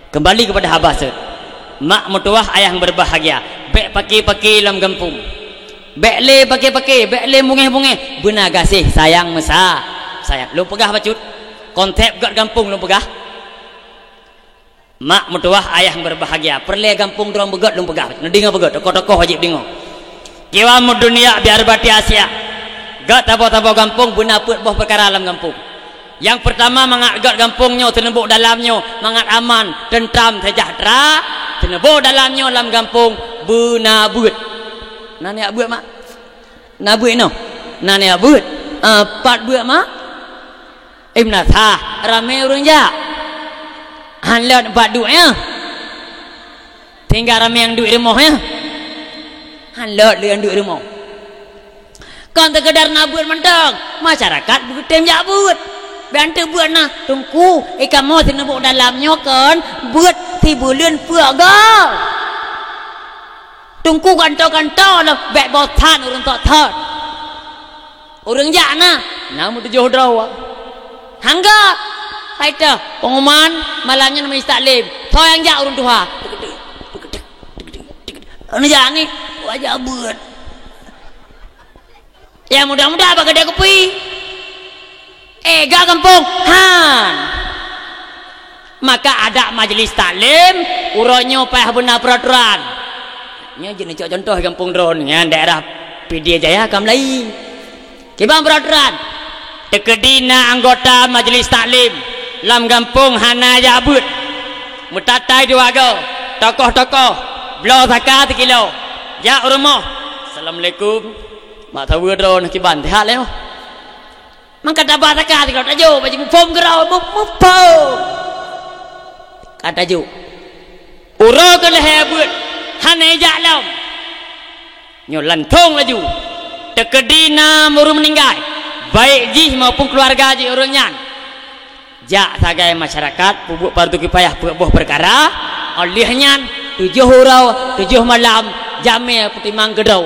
Kembali kepada habasut. Mak mertuah ayah yang berbahagia. Bek pakai dalam kampung. Bek le pakai, bek le bungeh. Benar kasih sayang mesa. Sayang. Lu pegah bacut. Konsep kat kampung lu pegah. Mak mertuah ayah yang berbahagia. Perle kampung dorang begat lu pegah. Dengar begat. Tokoh-tokoh wajib dengar. Kiwam dunia biar bati Asia. Gat tapo-tapo kampung benar put boh perkara dalam kampung. Yang pertama mangat gat kampungnya tenebuk dalamnya mangat aman, tentram, sejahtera. Tenebuk dalamnya dalam kampung benar but. Nani abut mak? Nabut no. Nani abut? Pat buat mak? Ibn Thah ramai orang jak. Hanlat 4 duit ya. Tinggal ramai yang duit rumah ya. Hanlat dia yang duit rumah. Kan terkedar nabut mentang. Masyarakat begitu jak but. Bantu buat nah tungku ikan mau tenebuk dalamnya kan buat tibulan puagal. Tungku kantau-kantau lah bek botan orang tak thot. Orang jak nah namu 7 draw. Hangga Haita pengumuman malamnya nama istaklim. Kau yang jak urun tuha. Ini jak ni wajah buat. Ya mudah-mudah apa kedai kopi. Gak kampung han. Maka ada majlis taklim uronyo payah benar peraturan. Nya jenis contoh kampung drone nya daerah PD Jaya Kamlai. Kibang peraturan. Tekedina anggota majlis taklim lam kampung hana jabut. Mutatai dua go. Tokoh-tokoh blow zakat kilo. Ya rumah. Assalamualaikum. Mak tahu drone kiban teh leo. Maka dapat zakat kalau tajo baju mufom gerau mufom. Kata ju. Uro ke leher but. Hana jalam. Nyo lantong laju. Tekedina muru meninggal. Baik jih maupun keluarga ji urunyan. Jak sagai masyarakat pupuk partu kipayah buah perkara. Olehnya 7 hurau 7 malam jamil putimang gedau.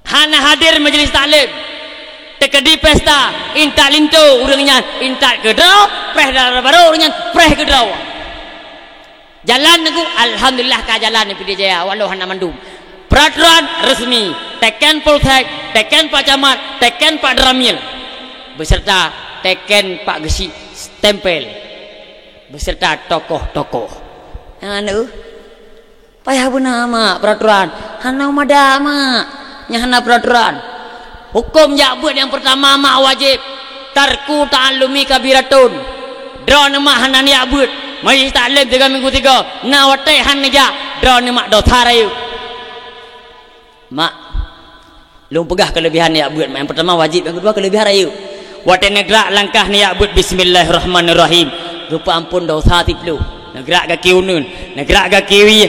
Hana hadir majlis taklim. Tekedi pesta intak lintu urunyan intak gedau. Preh darah baru urunyan preh gedau. Jalan aku alhamdulillah ka jalan di Jaya walau hana mandum. Peraturan resmi teken polsek, teken Pak Camat, teken Pak Dramil beserta teken Pak Gesi stempel beserta tokoh-tokoh. Anu payah benar mak peraturan hana mada mak nyahana peraturan hukum jak buat yang pertama mak wajib tarku ta'allumi kabiratun drone mak hana ni abut majlis taklim 3 minggu 3 na watai han ja drone mak dosa rayu. Mak lu pegah kelebihan ni abut yang pertama wajib yang kedua kelebihan rayu. Watai negrak langkah ni abut bismillahirrahmanirrahim. Rupa ampun dosa tiplu. Negrak kaki unun, negrak kaki wi.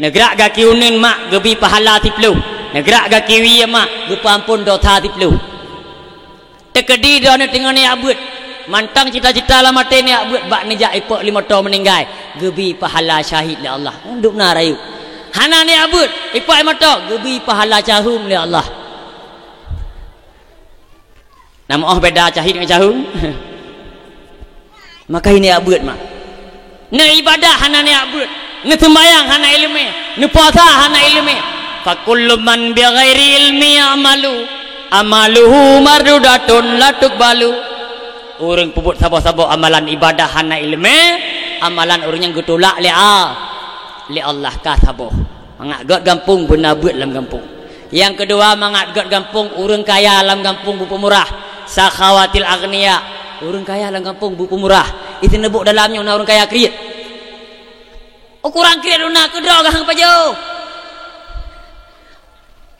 Negrak kaki unun mak gebi pahala tiplu. Negrak kaki wi mak rupa ampun dosa tiplu. Tekedi drone tengok ni abut. Mantang cita-cita lah mati ni abut bak ni jak ipok 5 tahun meninggal. Gebi pahala syahid li Allah. Duk na rayu. Hana ni abut ipok mata gebi pahala cahum li Allah. Nama beda syahid dengan cahum. Maka ini abut mak. Ni ibadah hana ni abut. Ni sembahyang hana ilmu. Ni puasa hana ilmu. Fa kullu man bi ghairi ilmi amaluhu mardudatun la tuqbalu. Orang puput sabo-sabo amalan ibadah hana ilmu, amalan orang yang getulak li Allah ka sabo. Mangat gat kampung benar buat dalam kampung. Yang kedua mangat gat kampung orang kaya dalam kampung buku murah. Sakhawatil agniya. Orang kaya dalam kampung buku murah. Itu nebuk dalamnya orang kaya kriat. Kurang kriat nak kedra gang pajo.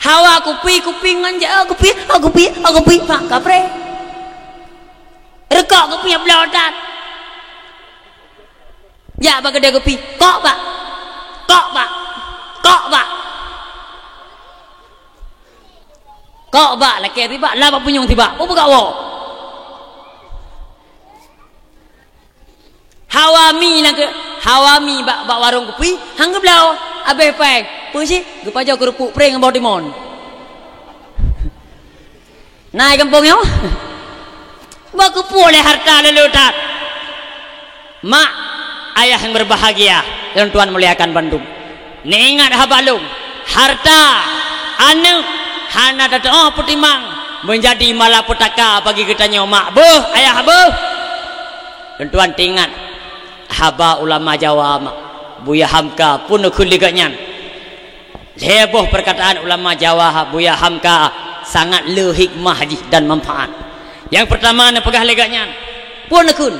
Hawa kupi nganja kupi pak kapre. Rekok kupi belodat. Ya bagi dia kupi. Kok pak. Kok pak laki tiba lah pak punyung tiba. Apa kau wo? Hawami bak warung kopi hanggap belau abe peng pusi gepaja kerupuk preng ngabau timon naik kampung yo bak kupu oleh harta lelutat mak ayah yang berbahagia dan Tuhan muliakan Bandung. Ni ingat habalung harta anak hana datang putimang menjadi malapetaka bagi kita mak beuh ayah beuh. Dan Tuhan ingat haba ulama Jawa mak Buya Hamka pun kuliganyan heboh perkataan ulama Jawa. Buya Hamka sangat le hikmah dan manfaat. Yang pertama ne pegah leganyan pun kun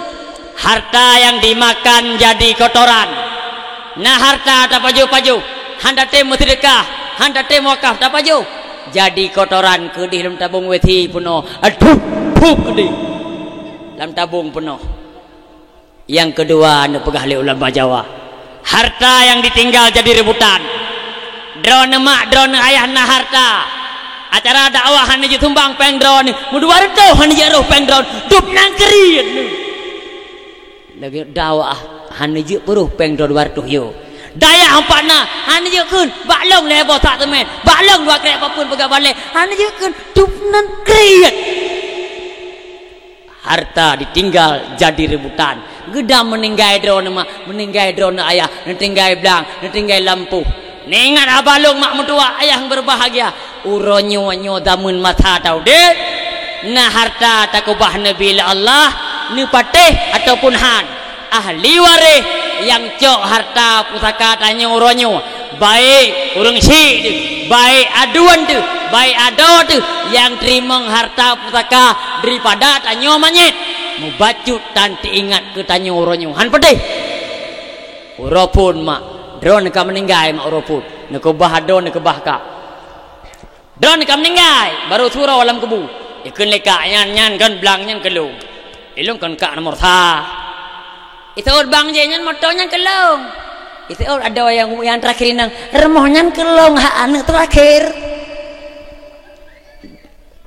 harta yang dimakan jadi kotoran. Nah harta tak paju-paju handa te sedekah handa te wakaf tak paju jadi kotoran ke di dalam tabung weti penuh aduh ke di dalam tabung penuh. Yang kedua anda pegah oleh ulama Jawa harta yang ditinggal jadi rebutan. Drone mak drone ayah na harta acara dakwah hanya tumbang peng drone muduar tu hanya jaruh peng drone dup nang kerian lagi dakwah hanya je peruh peng drone wartuh yo daya ampana hanya je kun baklong lebo tak temen baklong dua krek apapun pegah balik hanya je kun dup nang kerian. Harta ditinggal jadi rebutan. Gedam meninggai drone mak meninggai drone ayah meninggai belang meninggai lampu. Ningat abalung mak mertua ayah yang berbahagia uronyo nyo damun mata tau dek. Nah harta takubah nabi Allah ni patih ataupun han ahli waris yang cok harta pusaka tanya uronyo baik urang si baik aduan tu baik ado tu yang terima harta pusaka daripada tanya manyet mubacut tanti ingat ke tanya uronyo han patih uropun mak drone ka meninggai mak uropun nak ubah don nak ubah ka drone ka meninggai baru surau alam kubu ikun leka nyan kan belang nyan kelung ilung kan ka nomor tha itu bang je nyan motor nyan kelung itu ada yang terakhir nang remoh nyan kelung ha anak terakhir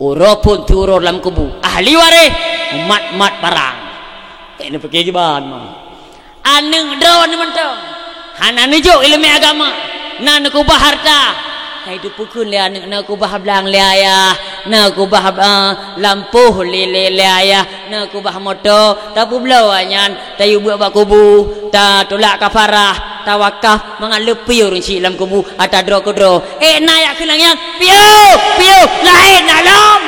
uropun turun alam kubu ahli waris mat barang ini pakai jiban mah anu drone mentong hana nujuk ilmu agama na nak ubah harta hidup pukun le anak nak ubah belang le ayah nak ubah lampu le ayah nak ubah motor tapi belau anyan tayu buat bak kubu ta tolak kafarah tawakaf mangalepi orang si dalam kubu ata dro kodro nayak kelang yang piu lain alam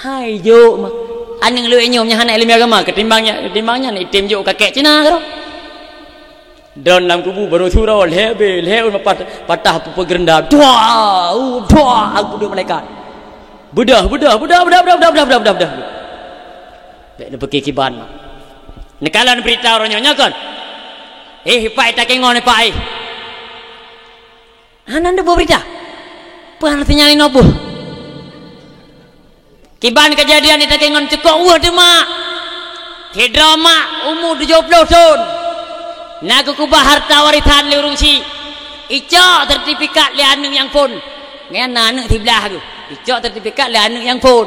hai jo mak aneng lu nyomnya hana ilmu agama ketimbangnya ni tim jo kakek Cina karo don dalam kubu baru surau lebe patah pupu gerenda dua aku dua malaikat budah nak pergi kiban mak nekalan berita orangnya kan pai tak kengon pai hana nda berita pan sinyalin opo kiban kejadian itu kengon cekok wah tu mak drama umur 70 tahun nak kubah harta warisan le urung si icok sertifikat le anak yang pun ngena anak di belah tu icok sertifikat le anak yang pun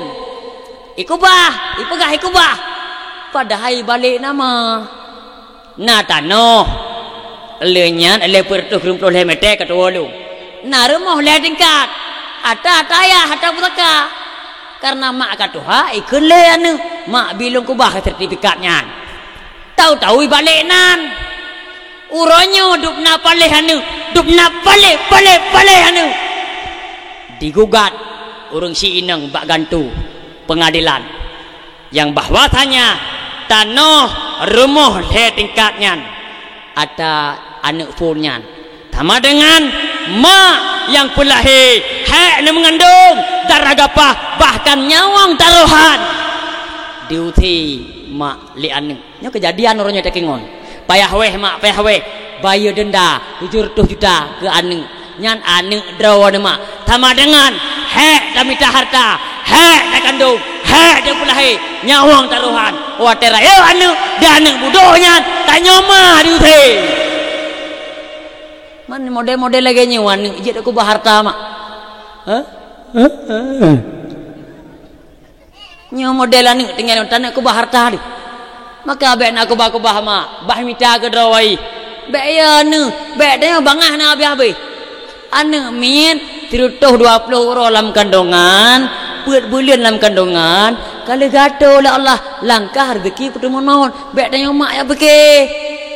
ikubah ikubah padahal balik nama na tano lenyan le pertu krumpul le mete katua lu na rumah le tingkat ada ayah ada pusaka karena mak katuha ikun le anu mak bilung kubah sertifikatnya tahu balik nan uronyo dupna paleh anu dupna paleh anu digugat urang si inang bak gantu pengadilan yang bahwasanya tanah rumah le tingkatnya ada anak punnya sama dengan mak yang pulahi hak yang mengandung darah gapah bahkan nyawang taruhan diuti mak li anu nya kejadian orangnya tekingon payah weh mak payah weh bayar denda 700 juta ke anu nyan anu drawan mak sama dengan hak damita harta hak tak kandung hak dia pulahi nyawang taruhan watera yo anu dan anu bodohnya tanya mah diuti mana model-model lagi nyawan ijat aku baharta mak nyaw modelan ni tinggal tanah aku baharta di maka abek nak aku bah mak bah mita ke drawai bek ya nu bek dia bangah na habis anu min 20 orang dalam kandungan buat bulan dalam kandungan kalau gaduh lah Allah langkah rezeki pertemu non bek tanya mak ya bekeh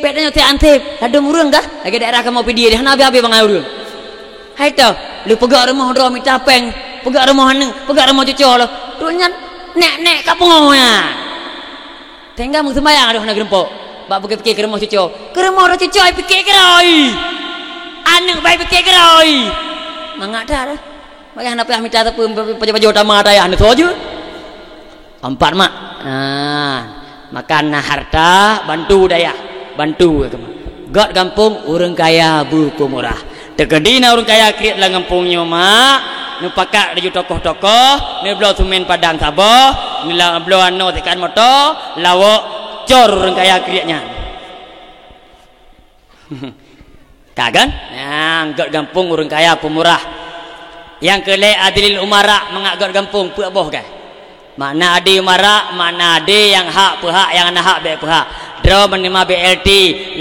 bek tanya ti antip ada murung kah lagi daerah kamu pergi dia nabi habis bangai urang hai tu lu pegak rumah ro mi capeng pegak rumah nang pegak rumah cucu lo tu nyan nek kapung ya tengah mung sembayang aduh nak gerempok bak fikir ke rumah cucu ai fikir keroi anak baik fikir keroi mangak dah bagi anak pihak minta tapi baju utama ada ya anu saja 4 mak makan harta bantu daya bantu god kampung orang kaya buku murah tegedina orang kaya kriat lah kampungnya mak nu pakak daju tokoh-tokoh ni belau tumen padang sabah ni belau anu tekan motor lawak cor orang kaya kriatnya kagan god kampung orang kaya pemurah yang kelai adilil umara mengagot kampung puak boh kan mana adi umara mana adi yang hak pihak yang anak hak baik pihak draw menerima BLT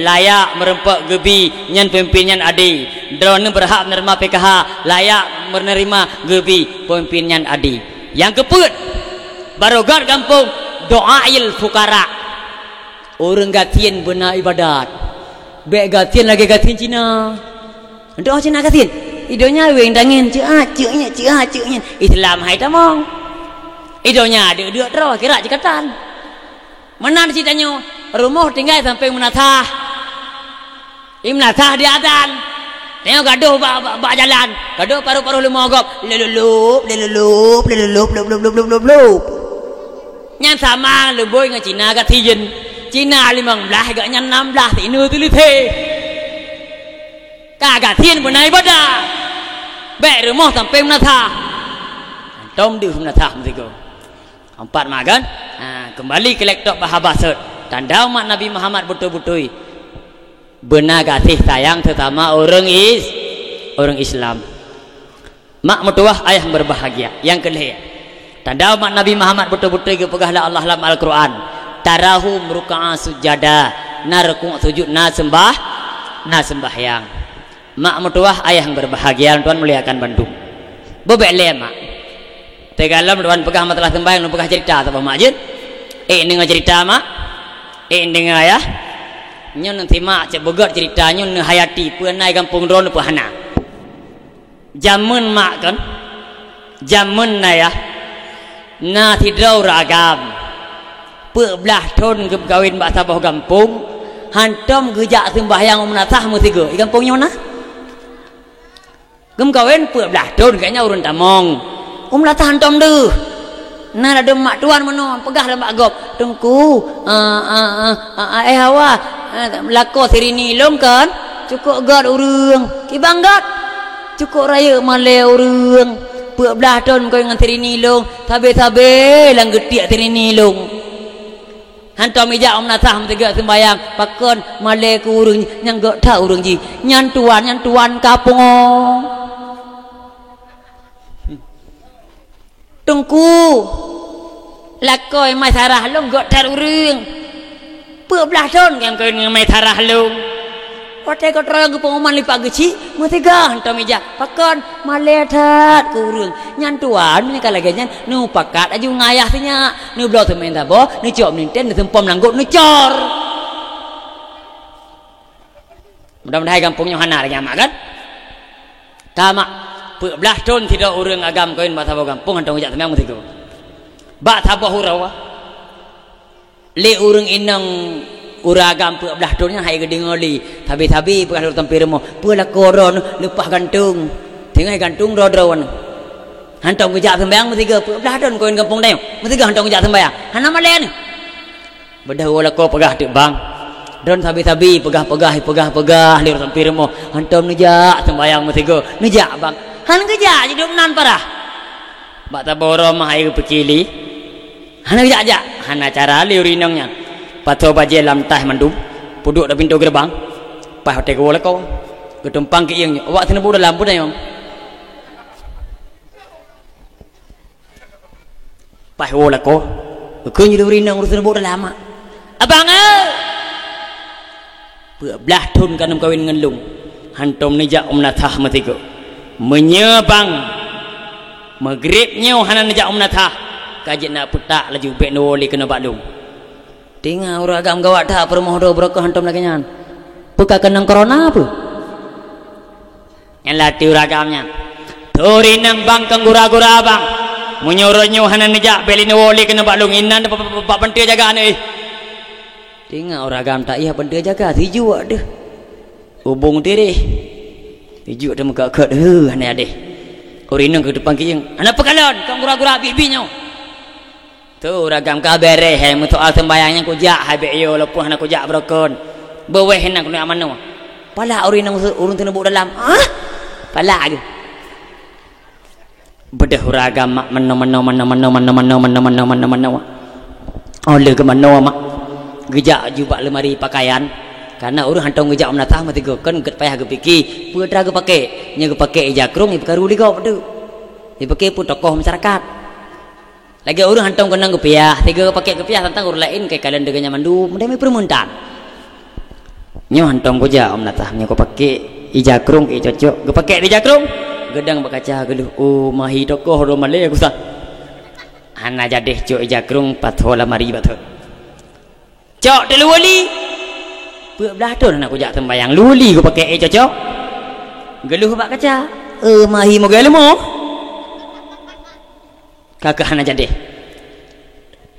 layak merempak gebi nyan pemimpinnya adi draw ni berhak menerima PKH layak menerima gebi pemimpinnya adi yang keput baru god kampung doail fukara orang gatian benar ibadat baik gatian lagi gatian Cina doa Cina gatian idonya weng dangin cuknya Islam hai tamong idonya dia terus kira cekatan mana ceritanya rumah tinggal sampai menatah imnatah di adan tengok gaduh bak jalan gaduh paruh-paruh lu mogok lelup nyan sama lu boy dengan Cina kat tijen Cina 15 agaknya 16 ini tu lithe kagak tien pun naik pada baik rumah sampai menatah tom di menatah mereka 4 makan kembali ke laptop bahabasat tanda umat Nabi Muhammad betul-betul benar kasih sayang terutama orang Islam mak mertuah ayah berbahagia yang kedua tanda umat Nabi Muhammad betul-betul kepegahlah Allah dalam Al-Quran tarahum ruka'a sujada narku sujud na sembahyang mak mertuah ayah yang berbahagia tuan muliakan Bandung bebek lemak tegalam tuan pegah matalah sembahyang lu pegah cerita apa mak jin dengar cerita mak dengar ayah nyon nanti mak cek begat ceritanya nyon hayati penai kampung drone pahana jamun mak kan jamun ayah na tidrau ragam belah ton ke kawin bak sabah kampung hantam gejak sembahyang menatah mutiga di kampungnya mana gem kawin belah ton kayaknya urun tamong menatah hantam deh nah ada mak tuan menon pegah lembak gop tengku hawa lako sirini long kan cukup gad urang kibanggat cukup raya male urang belah ton kau dengan sirini long tabe-tabe lang getiak sirini long hantam ijak menatah metiga sembayang pakon male ku urang nyang gak tahu urang ji nyan tuan kapung tungku lakoi mai sarah long gak tar urang belah ton yang kau dengan mai sarah long kote kau terang ke pengumuman lipat geci metiga hantam ijak pakon male tat ku urang nyan tuan ni kalau ganyan nu pakat aju ngayah sinya nu blau temen tabo nu cok ninten nu tempom langgut nu cor mudah-mudahan kampungnya hana lagi amak kan tamak belah ton tidak urang agam koin bat tabo kampung hantam ijak temang metiga bat tabo hurawa le urang inang uragam belah tonnya hai gede ngoli tabi-tabi belah tampir mo pula koron lepas gantung tengah gantung rodron hantam gejak sembayang metiga belah ton koin kampung dayung metiga hantam gejak sembayang hana male ni bedah wala ko pegah dik bang don tabi-tabi pegah le tampir mo hantam nejak sembayang metiga nejak bang han gejak jadi nan parah bak taboro mah hai pekili hana gejak hana cara liurinongnya patau baje lam tah mandum puduk dah pintu gerbang pas hotel ko lako getumpang ke yang awak tena budak lampu dah yang pas wo lako ke nyuri nang urus budak lama abang belah ton kanam kawin ngelung hantom nejak umnatah matigo menyebang maghribnya hanan nejak umnatah kajik nak putak laju bek noli kena badung tinggal orang agam gawat tak permoh do berkah hantam lagi nyan buka kenang corona apa yang latih ragamnya turi nang bang kanggura-gura abang menyuruh hanan nejak beli noli kena badung inan pak pentir jaga ni tinggal orang agam tak iya pentir jaga tiju ada hubung tiri tiju ada muka kat aneh adeh orang ke depan kiyang anak pekalon kanggura-gura bibinya tu ragam kabere he mutu al sembayangnya ku jak habe yo lepuh nak ku jak brokon beweh nak ku amano pala urang urun tena buk dalam pala ge bedah ragam mak meno oleh ke mano mak gejak jubak lemari pakaian karena urang hantong gejak menatah mati go kan ket payah ge piki putra ge pake nya ge pake jakrung i perkaru ligo pedu dipake pun tokoh masyarakat lagi orang hantam kenang kepiah tiga pakai kepiah tentang orang lain kayak kalian dengannya mandu mendemi permuntan nyo hantam koja om natah nyo ko pakai ijakrung i cocok ge pakai ijakrung gedang bakaca geluh mahi tokoh ro male aku sa ana jadeh cok ijakrung pathola mari batho cok telu wali belah ton nak koja tembayang luli ko pakai cocok geluh bakaca mahi mogale mo kakak hana jadi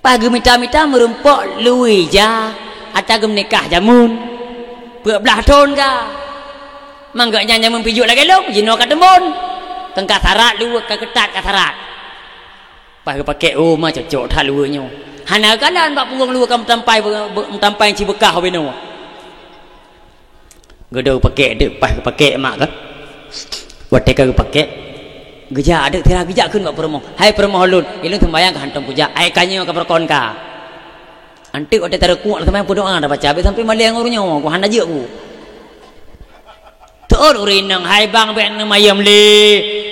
pagi mita-mita merumpok lui ja atagem nikah jamun belah ton ka manggaknya jamun pijuk lagi long jino ka tembon kang kasarat lu ka ketat kasarat pagi pakai ma cocok tha lunya hana kalan bak punggung lu kam tampai ci bekah beno gedau pakai de pakai mak ka wate ka pakai geja ada tira geja kun bak permoh hai permoh lun ilun sembayang ka hantam puja ai kanyo ka perkon ka antik ote tara ku sembayang doa da baca sampai maliang urunyo ku hana je ku tur urinang hai bang ben mayam le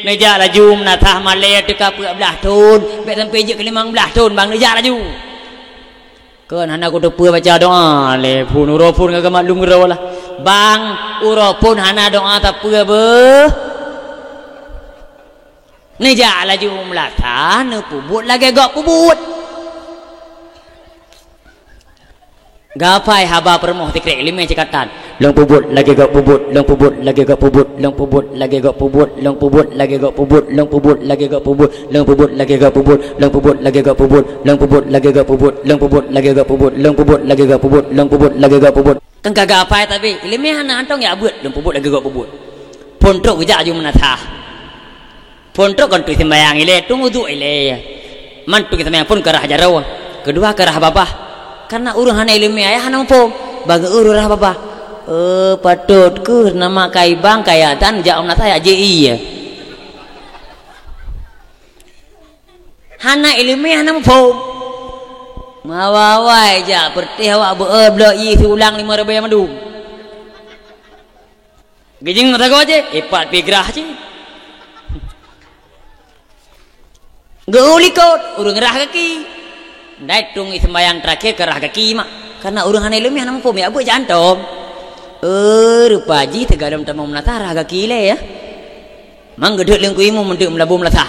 neja laju natah male teka pu belah tun be sampai je ke 15 tun bang neja laju kan hana ku depu baca doa le pun uro pun ka malung ro lah bang uro pun hana doa ta pu be ni ja laju melata ne pubut lagi gak pubut gapai haba permoh tikrek lima cekatan long pubut lagi gak pubut long pubut lagi gak pubut long pubut lagi gak pubut long pubut lagi gak pubut long pubut lagi gak pubut long pubut lagi gak pubut long pubut lagi gak pubut long pubut lagi gak pubut long pubut lagi gak pubut long pubut lagi gak pubut long pubut lagi gak pubut kan kagak apa tapi lima hana antong ya abut long pubut lagi gak pubut pontrok gejak aju menatah pontrok kan tu sembayang ile tunggu tu ile mantu kita sembayang pun kerah jarau kedua kerah babah karena urang hana ilmu ayah hana pom bagi urang babah patut ke nama kai bang kaya tan ja om nataya ji ya hana ilmu hana pom mawawai ja pertih awak beublo i ulang 5,000 madu gejing rago aja ipat pigrah je geulikot urang gerah kaki dai tung sembayang terakhir gerah kaki mak karena urang hana ilmu hana pom ya bu jantom rupa ji tegadam tamam menata raga kaki le ya mang gedek lengku imu mendek melabu melatah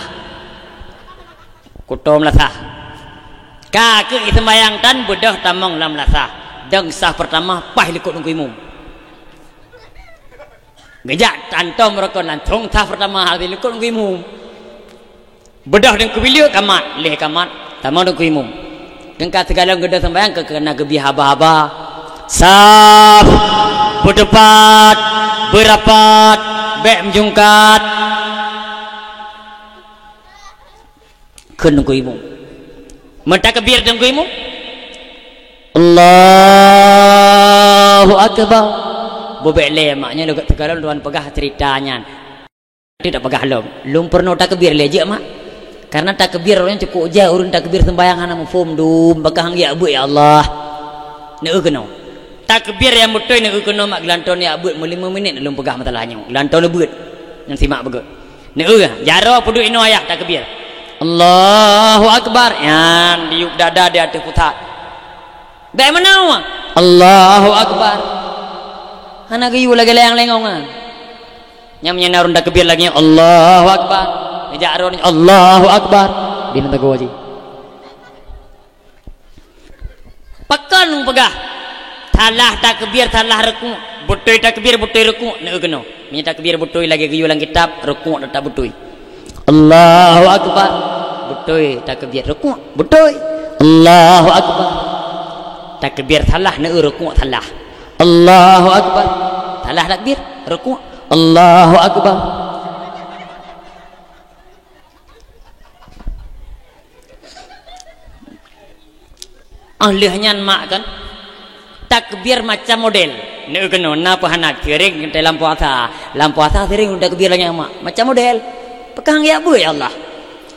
kuto melatah kaki sembayang tan bedah tamang lam melatah dang sah pertama pah likut lengku imu gejak tantom mereka lantung sah pertama hal likut lengku imu bedah dan kebilia kamat leh kamat tamang lengku imu dengkat segala gedah sembayang kena gebi haba-haba saf berdebat berapat bek menjungkat kenunggu imu mentak kebir dengku imu Allahu Akbar bobek le maknya lu tegalan tuan pegah ceritanya tidak pegah lum pernah tak kebir le je mak karena tak kebir orang cukup je urun tak kebir sembahyang hana mufum dum bakah ya bu ya Allah ne kena takbir yang betul ni kena mak gelanton ni abut 5 minit belum pegah matalahnya gelanton le beut yang simak begut ni jaro puduk ino ayah takbir Allahu Akbar yan diuk dada di atas putat baik mana Allahu Akbar hana gayu lagi leyang-lengongan nyamnya narun takbir lagi Allahu Akbar jaro ni Allahu Akbar di nanti gua ji Kan pegah. Talah takbir talah rukuk. Butoi takbir butoi rukuk nak kena. Punya takbir butoi lagi guyulan kitab rukuk tak butoi. Allahu akbar. Butoi takbir rukuk butoi. Allahu akbar. Takbir talah nak rukuk talah. Allahu akbar. Talah takbir rukuk. Allahu akbar. Ahlihnya mak kan takbir macam model nak kena na pahanat kering dalam puasa sering takbir lagi mak macam model pekang ya bu ya Allah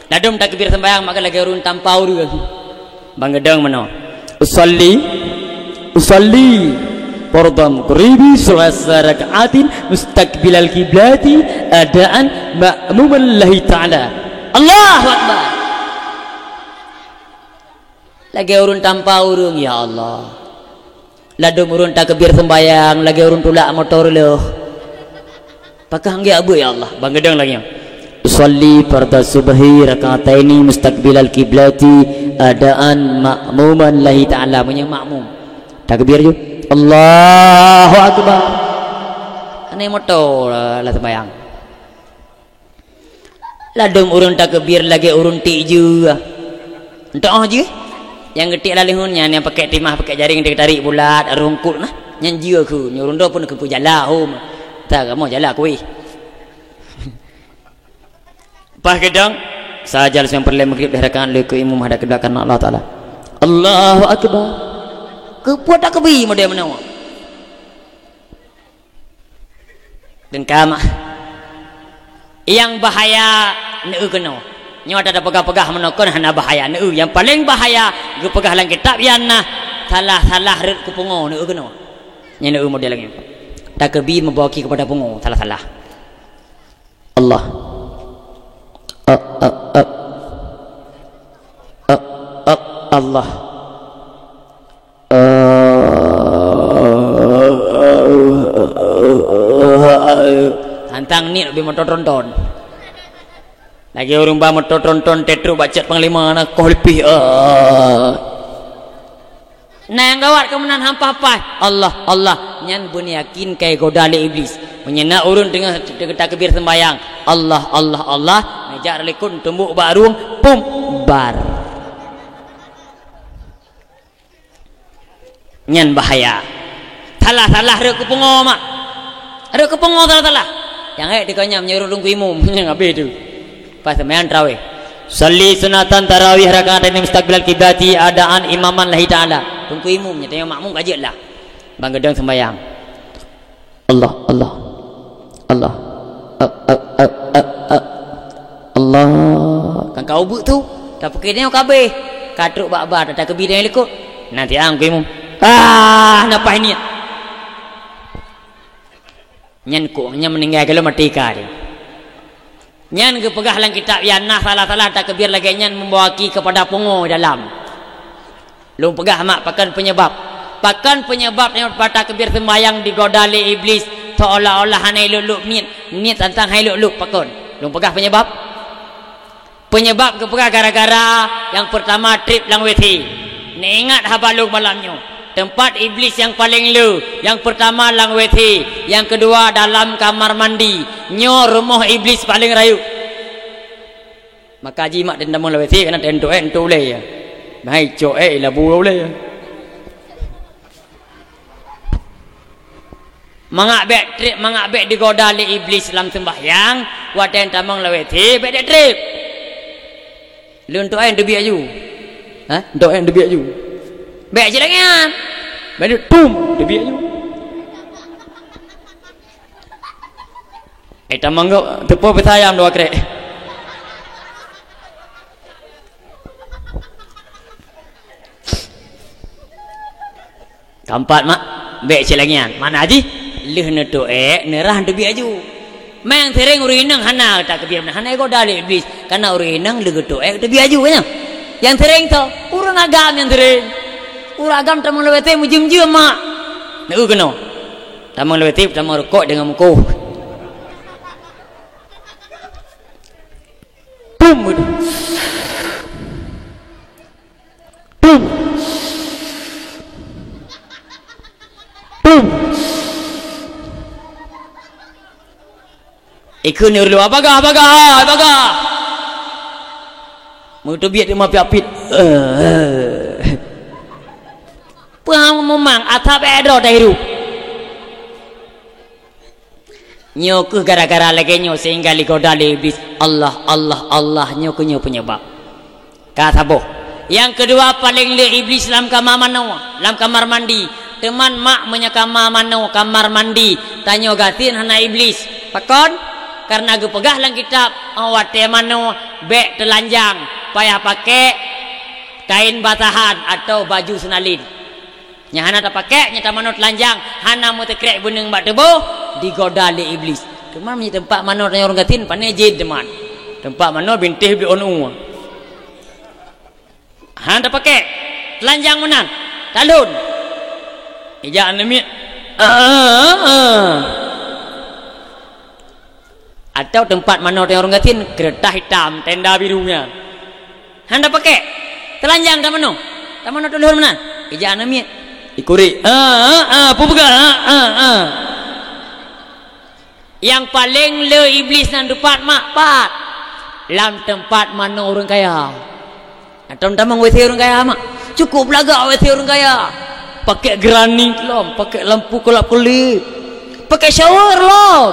nadum takbir sembahyang maka lagi urun tampau juga bang gedang mana usalli fardhan qaribi sulasa rakaatin mustaqbilal qiblati adaan ma'muman lillahi ta'ala Allahu akbar lagi urun tanpa urung ya Allah ladum urun takbir sembayang lagi urun tulak motor loh pakang ya abu ya Allah bang gedang lagi usalli fardhu subhi rakataini mustaqbilal qiblati adaan ma'muman lillahi ta'ala punya makmum takbir ju Allahu akbar ane motor lah sembayang ladum urun takbir lagi urun tiju entah aja yang getik lah lihunnya yang pakai timah pakai jaring dia tarik bulat rungkut nah nyanji aku nyurun dah pun aku jalan home tak kamu jalan aku pas gedang sajal yang perlu maghrib diharakan le ke imam hadap ke belakang Allah Taala Allahu akbar kepuat tak kebi model mana dan kama yang bahaya nak kena nyawa ada pegah-pegah menokon hana bahaya ne yang paling bahaya ge pegah lang kitab yana salah red ku pungo ne kena nya ne model lagi takbir membawaki kepada pungo salah Allah Allah tantang ni lebih menonton lagi orang bawa tonton tetru baca panglima nak kau lebih nang gawat kemenan hampa-hampa Allah nyan bun yakin kai godale iblis menyena urun dengan takbir sembayang Allah ngajak lekun tumbuk barung pum bar nyan bahaya salah rek kepengo mak rek kepengo salah yang dikanya menyuruh lunggu imum yang habis tu pas sembahyang tarawih salli sunatan tarawih rakaatain mustaqbilal qiblati adaan imaman lillahi ta'ala tunggu imamnya tengok makmum kajilah bang gedang sembahyang Allah kan kau buat tu tak pakai tengok kabeh katruk bak-bak tak kebi dia lekuk nanti ang imam napa ini nyan ku nyan meninggal kalau merdeka dia nyan ke pegah lang kitab yang nah salah takbir lagi nyan membawaki kepada pungo dalam lu pegah mak pakan penyebab yang pada takbir sembahyang digoda oleh iblis seolah-olah hanai luk niat tentang hai luk pakon lu pegah penyebab ke pegah gara-gara yang pertama trip lang weti ni ingat habaluk malamnya tempat iblis yang paling lu yang pertama lang weti yang kedua dalam kamar mandi nyo rumah iblis paling rayu maka jimat dan damang laweti kena tentu le ya mai cho la bu le mangak bet digoda le iblis dalam sembahyang waten damang laweti bet de trip lun to debi aju do debi aju bet jelengan bet tum debi aju tamang go tepo petayam dua krek keempat mak bek celangian mana aji leh ne doe nerah debi aju mang tereng urinang hana takbir hana go dale iblis karena urinang leh doe debi aju nya yang tereng to urang agam yang tereng uragam tamang lewete mujim-jim mak ne kena tamang lewete tamang rokok dengan muko Ikut ni urlu apakah mau tu biar dia mau piapit pang memang atap edo dairu nyo ke gara-gara lagi nyo sehingga ligoda iblis Allah nyo ke nyo penyebab kata boh. Yang kedua paling le iblis dalam kamar mano dalam kamar mandi teman mak menyakama mano kamar mandi tanyo gatin hana iblis pakon karena gue pegah lang kitab awat mano bek telanjang payah pakai kain batahan atau baju senalin nya hana tak pakai nya tamano telanjang hana mu tekrek beneng bak tebo digoda le iblis teman punya tempat mano tanya orang gatin panejid teman tempat mano bintih bi onu hana tak pakai telanjang menan talun ija anemi atau tempat mana orang gatin kereta hitam tenda birunya handa pakai telanjang tak mana dulu mana ija anemi ikuri pupuga yang paling le iblis nan tempat mak pat dalam tempat mana orang kaya atau tamang wesi orang kaya mak cukup laga wesi orang kaya pakai granit lom pakai lampu kelap-kelip pakai shower lom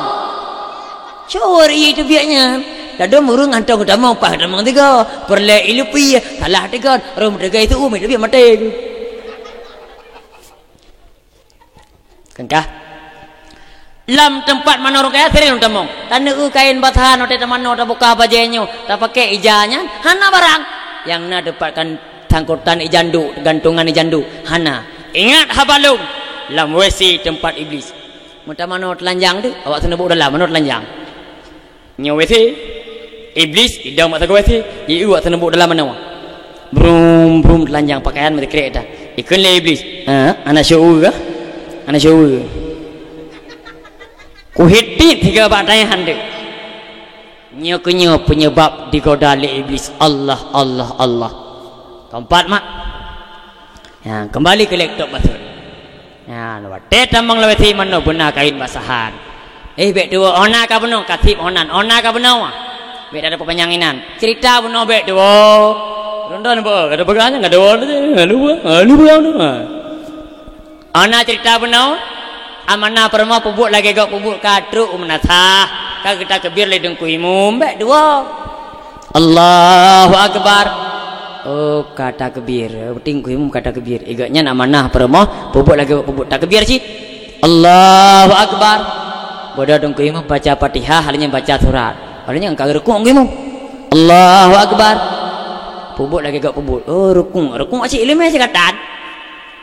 shower itu biaknya dah murung antong dah mau pah dah mau tiga perle ilupi salah tiga rum tiga itu umi dia mati kentah lam tempat mana orang kaya sering tamong tanda kain batahan atau teman atau buka bajunya tak pakai ijanya hana barang yang na dapatkan tangkutan ijandu gantungan ijandu hana ingat habalung lam wesi tempat iblis muta mana telanjang tu awak sana buat dalam mana telanjang nyo wesi iblis idam mak wesi iu awak sana buat dalam mana brum telanjang pakaian mesti kereta ikun le iblis ana syuur ke ana syuur ku hitit tiga batai hande nyo penyebab digoda le iblis Allah keempat mak ya kembali ke laptop betul ya wate tamang lewati mano benar kain basahan bek dua ona ka benar katip onan ona ka benar bek ada pepanjanginan cerita benar bek dua rondan ba ada baganya enggak ada lu ona cerita benar amanah perma pubuk lagi gak pubuk katruk menatah ka kita kebir le dengku imum bek dua Allahu akbar oh kata kebir penting ku imum kata kebir igaknya amanah perma pubuk lagi pubuk tak kebir sih Allahu akbar bodoh dengku imum baca Fatihah halnya baca surat halnya engkau rukuk imum Allahu akbar pubuk lagi gak pubuk oh rukuk asyik ilmu asyik katan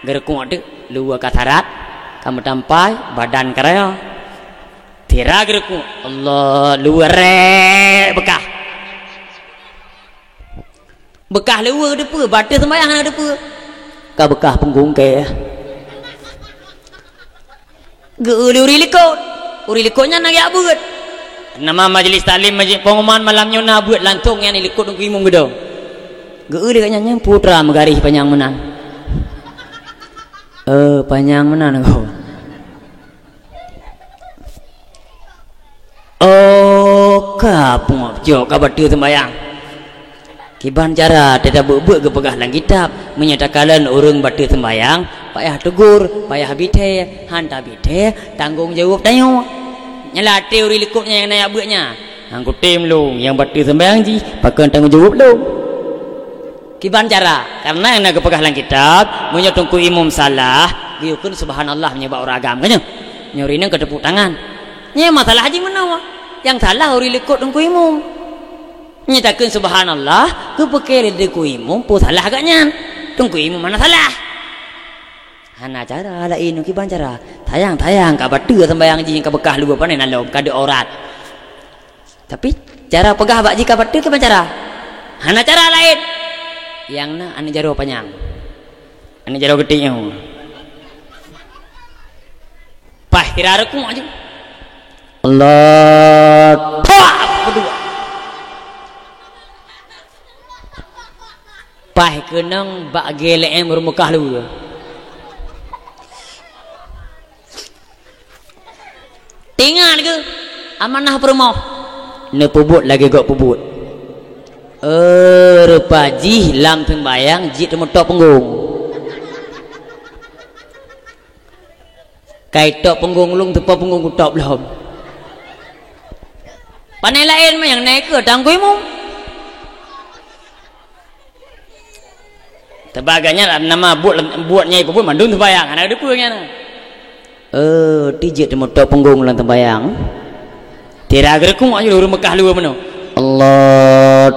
gerukuk ada luar katarat kamu tampai badan karaya tira gerku Allah luar bekah luar depa badan sembahyang ada depa ka bekah punggung ke uri likutnya nak ya buat nama majlis taklim majlis pengumuman malamnya nak buat lantung yang likut nunggu imum gedong uri kanya putra megarih panjang menan panjang menan kau kapung jok kabatu sembayang kiban cara tidak buat ke pegah kitab menyatakan orang batu sembayang payah tegur payah bite hanta bite tanggung jawab tanyo nyala teori likupnya yang naik buatnya angku tim lu yang batu sembayang ji pakai tanggung jawab lu kiban cara karena yang nak pegah kitab menyatungku imam salah giukun subhanallah menyebab orang agam kan nyurina ke tepuk tangan nya masalah haji menawa yang salah ori likut dengku imum nyatakan subhanallah ke pekele dengku imum pu salah agaknya dengku imum mana salah hana cara lain kiban cara tayang ka batu sembayang ji ka bekah lu apa ni nalom ka de orat tapi cara pegah bak ji ka batu kiban cara hana cara lain yang na ane jaro panjang ane jaro gedenya pah kira rekung aja Allah kedua pah kenang bak gelem bermekah lu Ingat ke amanah permoh ne pubut lagi gok pubut repaji lam sembayang jit metok punggung kai tok punggung lung tepa punggung kutok belum panai lain mah yang naik ke tangguimu tebaganya nama buatnya ibu pun mandun sembayang anak ada punya dijit metok punggung lang sembayang tira gerekung aja lu Mekah lu mana Allah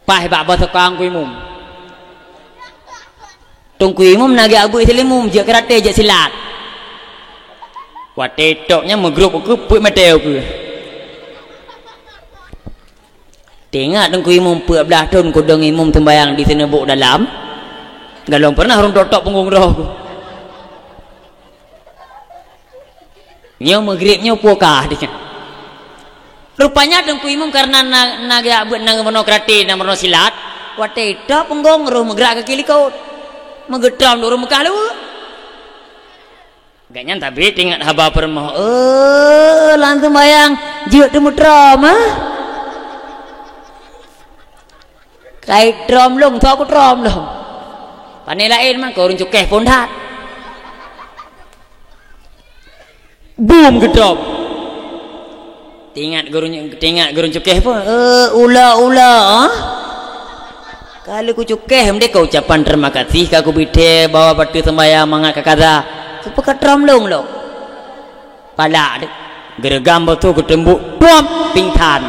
pah bak tukang kuimum tung kuimum nagi abu islimum je karate je silat wate toknya megrup ke put mateo ke tengok tung kuimum put belah tahun ku dong imum tembayang di sini buk dalam galong pernah orang totok punggung roh nyo maghribnya pokah dia rupanya dengku imam karena naga buat naga monokrati na mono silat wate tok punggung roh megrak ke kili kau megedam loro Mekah lu gaknya tapi tinggal haba permoh lantu bayang jiwa temu drum kai drum long tho aku drum long panai lain mah kau orang cukeh pun dah boom gedop tingkat gurun cukeh pun ula kalau ku cukeh mereka ucapan terima kasih aku bide bawa batu sembahyang mangak kakada supaya tram long lo pala dek geregam betul ketembuk bom pingtan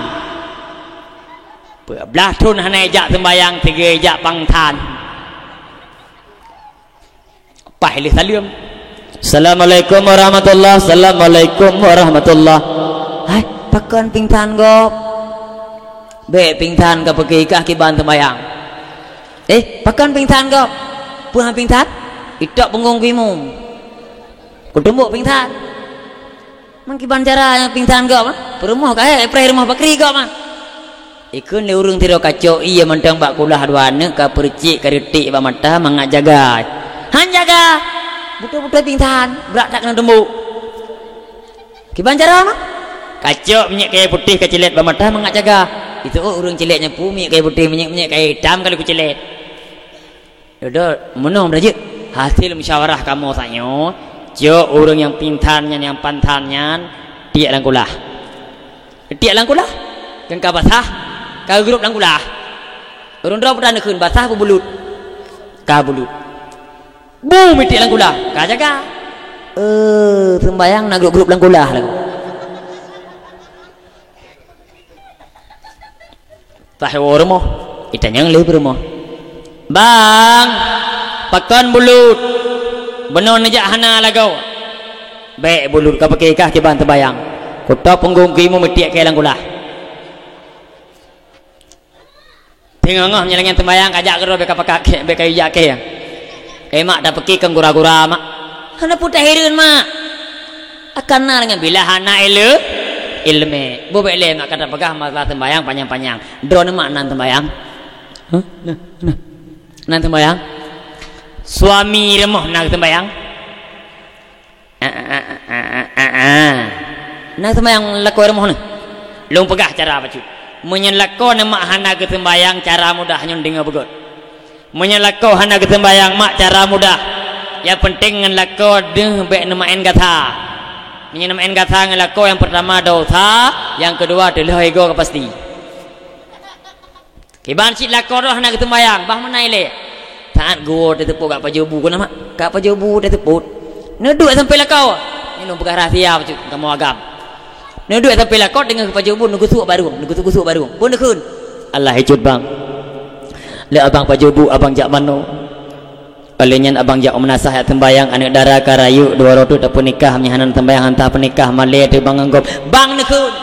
belah tun hanai jak sembahyang tiga jak pangtan pahli salim Assalamualaikum warahmatullah. Assalamualaikum warahmatullah. Hai, pakan pingtan gop. Be pingtan ka pergi ke akiban tembayang. Pakan pingtan gop. Puang pingtan? Itok punggung kimum. Kudembuk pingtan. Mang kiban cara yang pingtan gop perumah kae pre rumah bakri gop mah. Ikun le urung tiro kacau iya mentang bak kulah duane ka percik ka retik ba mata mangak jaga. Han jaga. Buta-buta pingsan berak tak kena tembuk kiban cara mah kacok minyak kayak putih ke cilet bermata mengak jaga itu urung ciletnya pu minyak kayak putih minyak kayak hitam kalau ku cilet udah menong dah je hasil musyawarah kamu sanyo jo urung yang pintannya yang pantannya tiak langkulah kan ka basah ka grup langkulah urung drop dan keun basah pu bulut ka bulut boom itik langkulah ka jaga sembayang na grup langkulah lagu tahewor mo itanyang leber mo bang pakon bulut benon aja hana lagaw be bulut ka pakai kah kiban sembayang kutok punggung kimu itik ke langkulah tengok nyelengan sembayang kajak gero be ka pakak be ka ijak ke mak dah pergi ke gura-gura mak hana putih hirun mak akan dengan bila hana ilme bobek le mak kata pegah masalah sembayang panjang-panjang drone mak nan sembayang nan sembayang suami remoh nak sembayang nan sembayang lakoi remoh ni long pegah cara apa cuy menyelakon mak hana ke sembayang cara mudah nyunding begot menyelakau hana kesembayang mak cara mudah yang penting ngelakau deh baik namain kata namain kata ngelakau yang pertama dosa yang kedua adalah ego pasti kiban cik lakau doh hana kesembayang bah mana ile saat gua dia tepuk kat pajobu kau nama kat pajobu dia tepuk neduk sampai lakau ni lu bukan rahsia macam kamu agam neduk sampai lakau dengan pajobu nugusuk baru pun dekun Allah hicut bang le abang pajobu abang jak mano olehnya abang jak menasah tembayang anak dara karayu dua rotu tak penikah menyahanan tembayang hantar penikah malai tu bang anggap bang nekun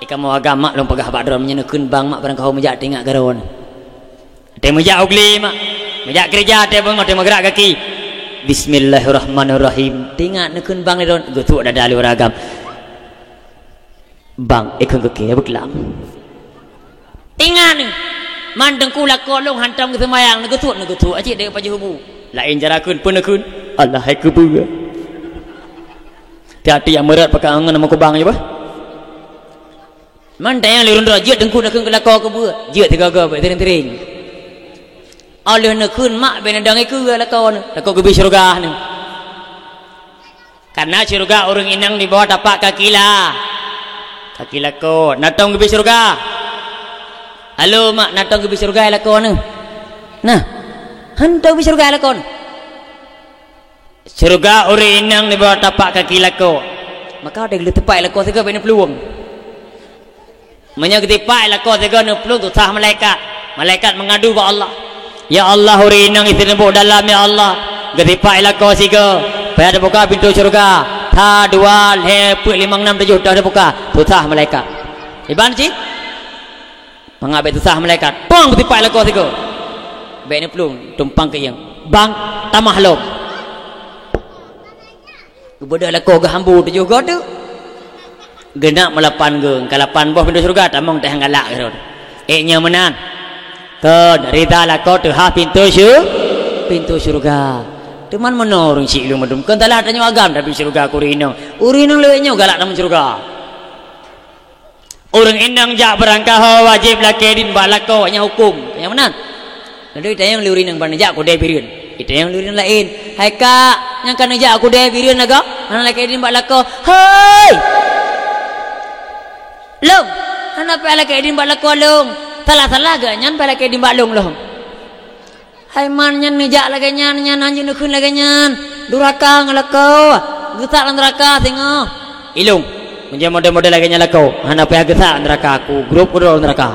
kamu agama long pegah badron menyenekun bang mak barang kau menjak tinggal garon te menjak ugli mak menjak kerja te bang te magrak kaki bismillahirrahmanirrahim tinggal nekun bang ni don gutuk dah dalu ragam bang ikon kaki beklam tinggal ni mandeng kula kolong hantam ke semayang negutuk acik dia paji hubu lain jarakun pun nekun Allah hai kebua hati yang merat pakai angan nama kubang je bah man yang lirun rajut dengku nak kena kau kebua jut tiga-tiga tering-tering Allah nak kun mak benedang iku lah kau kebi syurga ni karena syurga orang inang di bawah tapak kaki kau natong kebi syurga halo mak natong kebi syurga lah kau ni nah hantau kebi syurga lah kau syurga orang inang di bawah tapak kaki lako maka ada gila tepat lako sega bina peluang menyak tepat lako sega na peluang tu sah malaikat mengadu ba Allah ya Allah orang inang isi nebuk dalam ya Allah getipak lako sega payah ada buka pintu syurga ta dua le puk 5 6 7 dah ada buka tu sah malaikat iban cik mengabek tu sah malaikat pong getipak lako sega bina peluang tumpang ke yang bang tamah lom kepada lah kau gahambu tu juga tu genak melapan geng kalapan buah pintu surga tamang teh galak gitu nya menan ke dari dalah kau tu ha pintu surga teman menorong si lu medum kan talah tanya agam tapi surga urinang lewenya galak dalam surga orang inang jak berangkah wajib lakedin balako nya hukum yang menan lalu tanya urinang banyak ko debirin itu yang lurin lain hai kak yang kan aja aku deh birin naga anak laki edin bak lako hai long anak pe laki edin bak lako long salah ga nyan pe laki edin bak long hai man nyan nijak lagi nyan anjing nukun lagi nyan duraka ngalako getak neraka tengok ilung menjadi model-model lagi nyan lako anak pe getak neraka aku grup udah neraka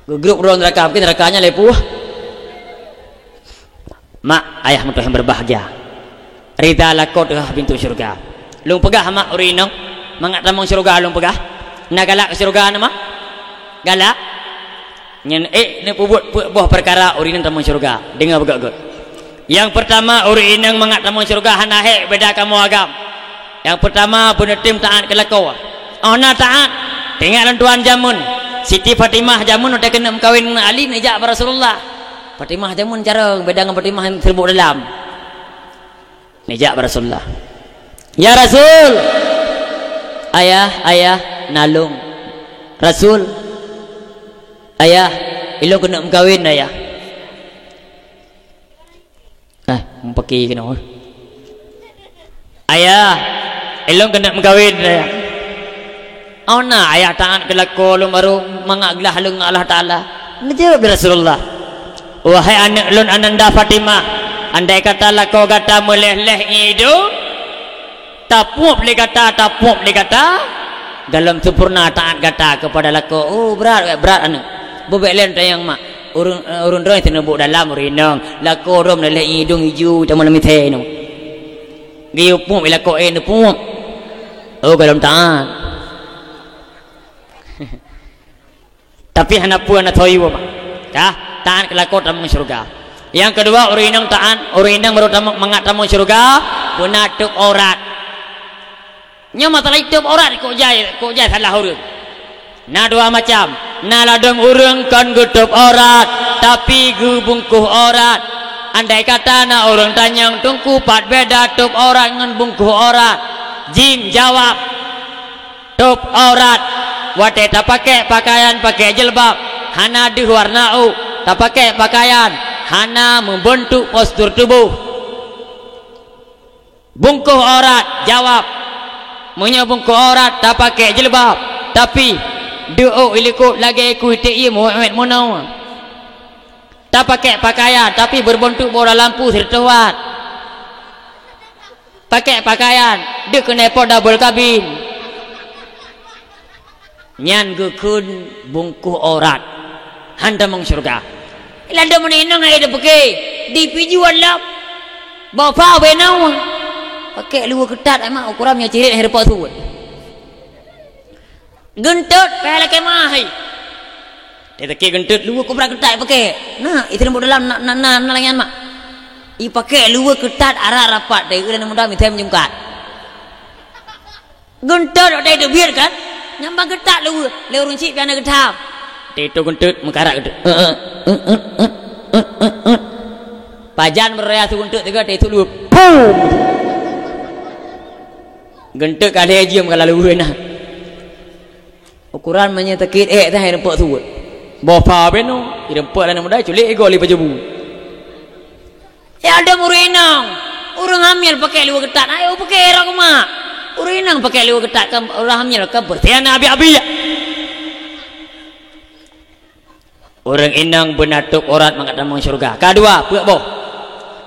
mungkin nerakanya lepuh mak ayah mutuh yang berbahagia rida lakot pintu syurga lung pegah mak urinong mangat tamong syurga lung pegah na galak syurga nama galak nyen ni buah perkara urinong tamong syurga dengar begak yang pertama urinong mangat tamong syurga hanahe beda kamu agam yang pertama penetim taat kelakau na taat tinggal tuan jamun Siti Fatimah jamun udah kena kawin Ali najak Rasulullah Fatimah jamun cara beda dengan Fatimah yang terbuk dalam nejak Rasulullah ya Rasul ayah nalung Rasul ayah ilong kena kawin ayah pakai kena ayah ilong kena kawin ayah ayah taat kelako lum baru mangaglah halung Allah Ta'ala najak Rasulullah wahai anak lun ananda Fatimah andai kata lako kata meleh-leh hidung tapup li kata dalam sempurna taat kata kepada lako berat anak bebek lain tayang mak urun roh itu nebuk dalam urinong lako rom leh hidung hijau tak malam itu no giu pup lako pup dalam taat tapi anak pun anak toyu mak taat kelakot dalam syurga yang kedua urinang taat urinang baru mangat dalam syurga penatuk aurat nya masalah itu aurat kok jai salah urang na dua macam na ladang urang kan gutup aurat tapi gu bungkuh aurat andai kata na orang tanyang tungku pat beda tup aurat dengan bungkuh aurat jim jawab tup aurat wate tak pakai pakaian pakai jilbab hana di warnau tak pakai pakaian hana membentuk postur tubuh bungkuh aurat jawab menyabungkuh aurat tak pakai jilbab tapi doa ilikut lagi ikut iya Muhammad Munawar tak pakai pakaian tapi berbentuk bola lampu sertuat pakai pakaian dia kena double kabin nyan gukun bungkuh aurat handa mong surga ilanda meninang ay dapake di pijuan lap bawa benau pakai luar ketat emang ukurannya cirit hari pak tu gentut pala kemah dia tak gentut luar kubra ketat pakai nah itu nombor dalam nak langan mak i pakai luar ketat arah rapat deh udah mudah minta menjungkat gentut ada itu biar kan nyambang ketat luar lewat runcit piana ketam itu gentut mengkarak gentut pajan beraya tu untuk tiga tu lu pum gentek kali aja kalau lu nah ukuran menyetakit dah rempak tu bapa beno rempak lah muda culik ego li pajabu ya ada murinang orang hamil pakai liwa ketat ayo pakai era mak urinang pakai liwa ketat kan orang hamil kan bertian abi-abi ya orang inang benatuk orat mengatakan syurga kedua puak boh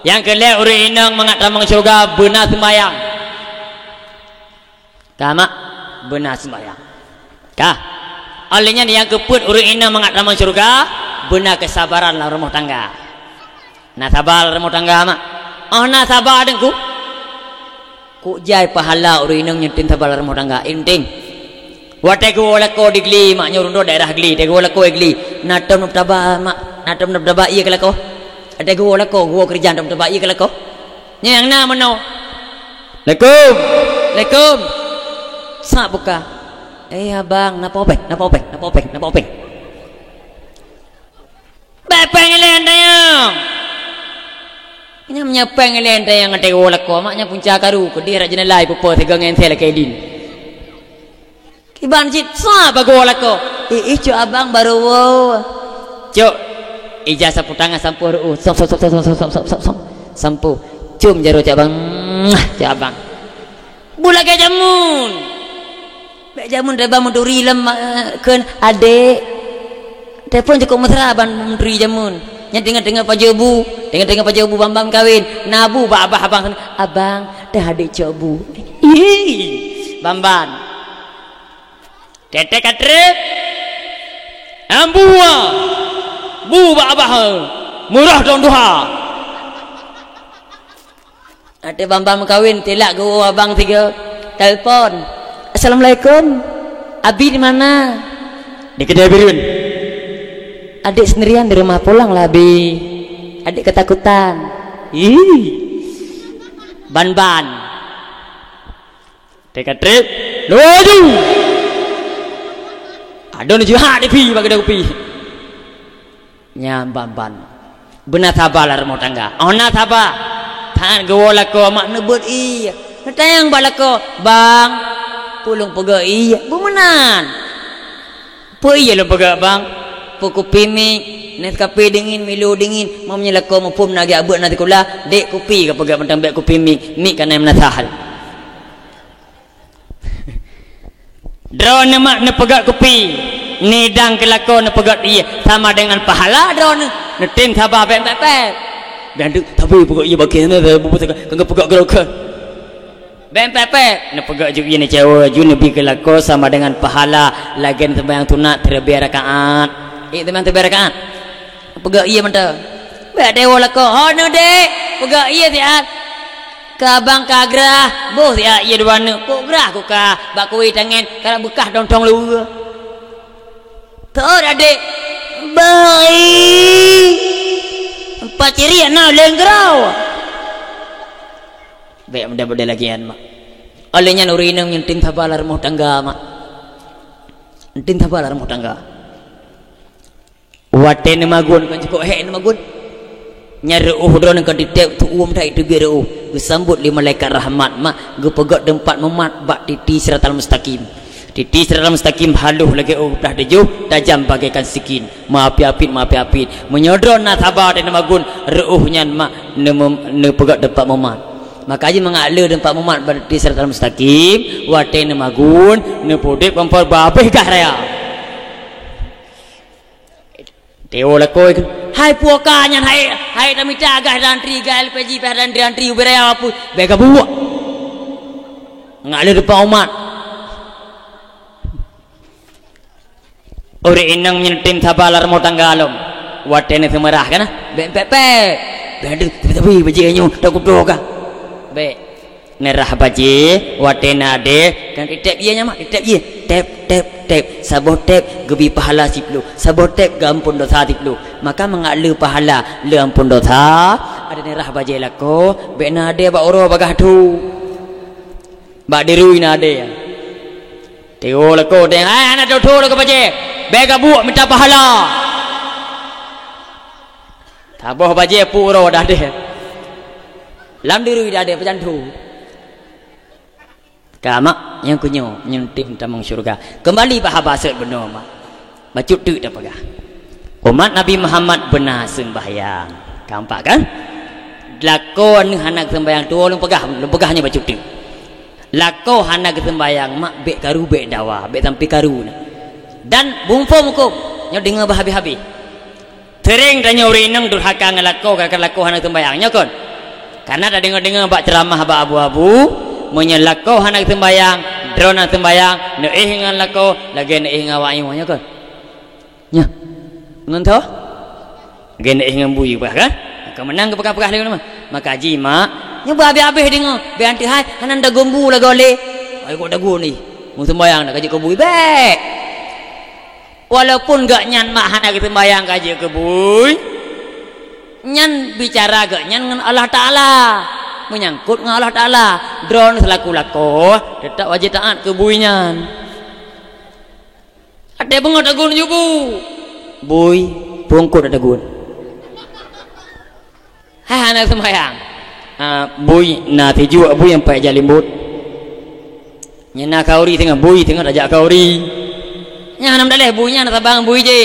yang kelima orang inang mengatakan syurga benar sembahyang kama benar sembahyang kah olehnya yang keput orang inang mengatakan syurga benar kesabaran lah rumah tangga nah sabar rumah tangga mak oh nah sabar dengku ku jai pahala orang inang nyetin sabar rumah tangga inting wate ko wala ko digli mak nyorundo daerah gli te ko wala ko igli natam nabtaba mak natam nabtaba iya kala ko ate ko wala ko go kerjaan nabtaba iya kala ko nyang na mano Assalamualaikum sa buka abang napopeng bepeng lendayang nya peng lendayang ate ko wala ko maknya punca karu ko dira jenelai popo tegang entel kaidin Iban cik sah bago lako. Ijo abang baru wow. Cuk, ijazah putangan sampu sampu. Cum jaro cak bang, cak abang. Bula ke jamun. Bek jamun reba muduri lem ken adek. Telepon cukup mesra ban muduri jamun. Nya dengar pajobu, dengar pajobu bambang kawin. Nabu abah abang dah adek cobu. Ih, bamban. Tete katre ambua bu abah murah dong duha ada bambang kawin telak go abang tiga telepon Assalamualaikum abi di mana di kedai birun adik sendirian di rumah pulang lah abi adik ketakutan ih ban tete katre loju ada ni juga di pi bagi dah pi nyamban benar sabar lah rumah tangga ona sabar tan gola ko mak nebut iya natayang balako bang pulung pega iya bumenan po iya lo pega bang puku pimi Nescafe dingin Milo dingin mau menyelako mau pum nagi abut nanti kula dek kopi ke pega mentang bek kopi mi kana menasahal drone mak ne pegat kopi nidang kelakon ne pegat iya sama dengan pahala drone ne tim sabar pep dan tapi pegat iya bagian ne bubu kagak pegat gerak ben pep ne pegat juga ne cewa ju nabi kelakon sama dengan pahala lagian sembahyang sunat terlebih rakaat teman terlebih rakaat pegat iya mentah be dewa lako oh ne dek pegat iya tiat kabang kagrah boh ya iya duana kok gerah kok ka bak kuih tangan kalau bekah dong lu tor adik baik empat ciri na lenggrau baik mudah-mudahan lagian mak olehnya nurinang yang tim tabalar rumah tangga mak tim tabalar rumah tangga wate ne magun kan cukup he ne magun nyari drone kan ditep tu dai tu biru gesambut li malaikat rahmat mak ge pegat tempat memat bak titi siratal mustaqim titi siratal mustaqim haluh lagi dah dejuh tajam bagaikan sikin maapi-apit menyodron na sabar dan magun reuhnya mak ne pegat tempat memat maka aja mengakle tempat memat bak titi siratal mustaqim wate ne magun ne podek pampar babeh gah raya teo lakoi hai puakanya hai tamita agak rantri gal peji per rantri uberaya apa bega buak ngalir depan umat ore inang nyentim sabalar mau tanggalom watene semerah kan pepe bedu tapi beji anyu tak kudoga be nerah baji watena de kan tep iya nya mak tep iya tep saboh tep gebi pahala siplu saboh tep gampun dosa siplu maka mengalu pahala le ampun dosa ada nerah baji lako be na de ba oro bagah tu ba dirui na de teo lako de ana do to lako baji be ga buak minta pahala saboh baji pu oro dah de Lam diri dah ada pecandu. Kamak yang kunyo nyentim tamang syurga. Kembali bahasa benar mak. Bacut tu dah pegah. Umat Nabi Muhammad benar sembahyang. Kampak kan? Lakon hanak sembahyang tu lu pegahnya bacut tu. Lako hanak sembahyang mak bek karu bek dawa, bek sampai karu. Dan bumpo mukum nyo dengar berhabis-habis. Tering dan nyo rinang durhaka ngelako kakak lako hanak sembahyang nyokon. Karena dah dengar-dengar bak ceramah bak abu-abu menyelako hanak sembahyang drona sembahyang neih ngan lako lagi neih ngawai monya kan nya ngan tho lagi neih ngan buyi bah kan kau menang ke pekah-pekah lagi maka haji mak nya habis-habis dengar be anti hai hanan da gombu la gole ai kok dagu ni mu sembahyang nak kaji ke buyi baik walaupun gak nyan mak hanak sembahyang kaji ke buyi nyan bicara gak nyan dengan Allah Ta'ala menyangkut dengan Allah Ta'ala drone selaku lako tetap wajib taat ke buinya ada bengot agun jubu bui pungkut ada gun hai anak sembahyang bui na tiju bui yang pai jalimbut nyana kauri tengah bui tengah ajak kauri nya nam daleh buinya na tabang bui je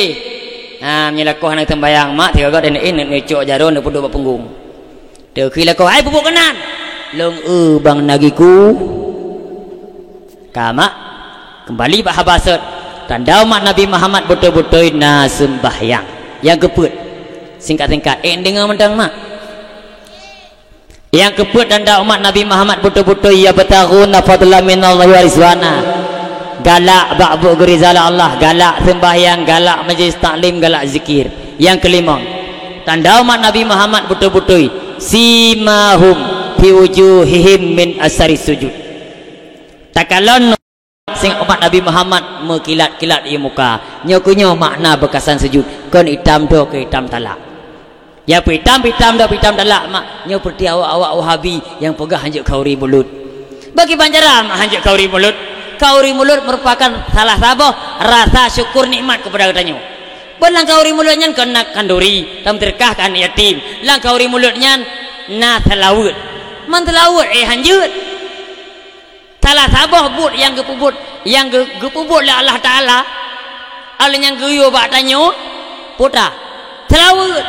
menyelakoh anak sembahyang mak tiga god ini ngecok jaron de puduk punggung de khi lakoh ai pupuk kanan long bang nagiku kama kembali bahasa tanda umat Nabi Muhammad betul-betul na sembahyang yang keput singkat-singkat dengar mentang mak yang keput tanda umat Nabi Muhammad betul-betul ya bataghuna fadlan minallahi wa rizwana galak ba'bu gerizala Allah galak sembahyang galak majlis taklim galak zikir yang kelima tanda umat Nabi Muhammad betul-betul simahum fi wujuhihim min asari sujud takalon sing umat Nabi Muhammad mekilat-kilat di muka nyokunyo makna bekasan sujud kon hitam do ke hitam talak ya hitam do hitam talak mak nyo seperti awak-awak wahabi yang pegah hanjuk kauri mulut bagi banjaran hanjuk kauri mulut kauri mulut merupakan salah satu rasa syukur nikmat kepada katanya. Belang kauri mulutnya kena kanduri, tam terkahkan yatim. Lang kauri mulutnya na telawut. Man telawut hanjut. Salah satu but yang gepubut oleh Allah Taala. Allah yang guyu bak tanyo putra telawut.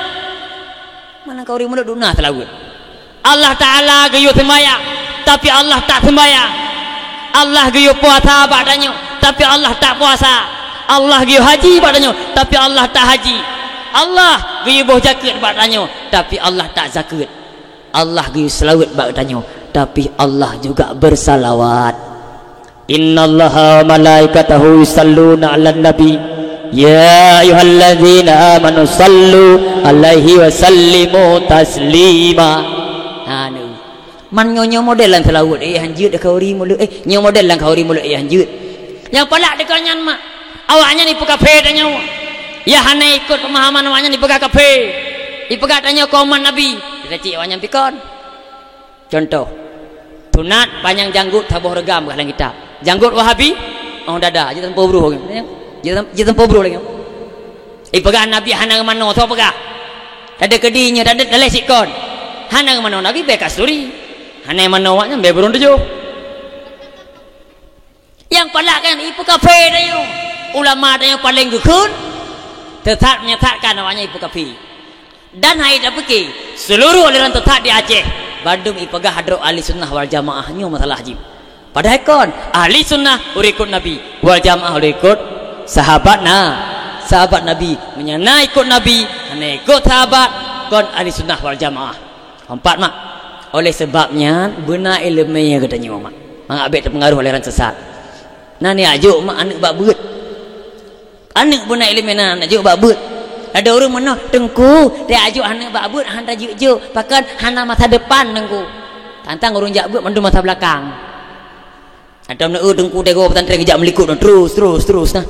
Mana kauri mulut duna telawut. Allah Taala guyu sembahyang, tapi Allah tak sembahyang. Allah giyo puasa badanyo tapi Allah tak puasa. Allah giyo haji badanyo tapi Allah tak haji. Allah giyo boh zakat badanyo tapi Allah tak zakat. Allah giyo selawat badanyo tapi Allah juga bersalawat. Innallaha malaikatahu yusalluna 'alan nabi ya ayyuhalladzina amanu sallu alaihi wa sallimu taslima. Man nyo model lang selawat hanjut dah kauri mulut nyo model lang kauri mulut hanjut yang palak dekat nyan mak awaknya ni peka kafe tanya ya hana ikut pemahaman awaknya ni peka kafe ipeka tanya kauman nabi kita cik awaknya pikon contoh tunat panjang janggut tabuh regam ke dalam kitab janggut wahabi dada je tempo bro je tempo bro lagi ipeka nabi hana mano tho peka ada kedinya ada daleh sikon hana mano nabi bekas suri hanya menawaknya beberun tujuh yang palak kan ipu kafe dayo ulama dayo paling gukun tetap menyatakan namanya ipu kafe dan hai dah pergi seluruh aliran tetap di Aceh Bandung ipegah hadro ahli sunnah wal jamaahnya masalah haji padahal kon ahli sunnah urikut nabi wal jamaah urikut sahabat nabi menyana ikut nabi hanya ikut sahabat kon ahli sunnah wal jamaah empat mak oleh sebabnya benar ilmunya katanya mak abek terpengaruh oleh orang sesat nani ajuk mak anak bak beut anak benar ilmunya anak ajuk bak beut ada orang mana tengku dia ajuk anak bak beut handa juk pakan hana masa depan tengku tantang orang jak beut mandu masa belakang ada nak tengku dia go petantang kejap melikut terus nah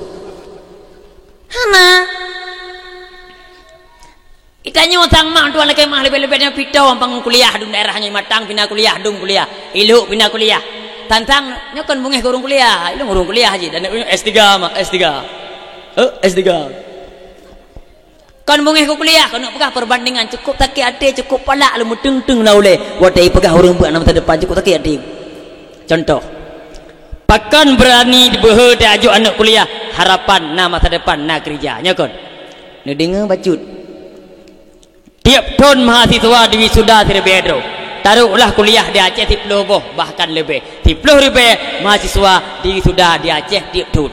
hana itanya otang mak tuan lagi mah lebih-lebihnya pitau ampang kuliah dum daerahnya matang pindah kuliah dum kuliah iluk pindah kuliah tantang nyokon bungeh kurung kuliah ilung kurung kuliah haji dan S3 mak S3 Kon bungeh ku kuliah, kon nak pegah perbandingan cukup takik hati, cukup palak lu teng-teng lah oleh. Watai pegah orang buat nama terdepan cukup takik hati. Contoh. Pakan berani dibehe dia ajuk anak kuliah, harapan nama masa depan nak kerja. Nya kon. Ni dengar bacut. Tiap tahun mahasiswa di wisuda terlebih dahulu. Taruhlah kuliah di Aceh 10 boh bahkan lebih. 10,000 mahasiswa di wisuda di Aceh tiap tahun.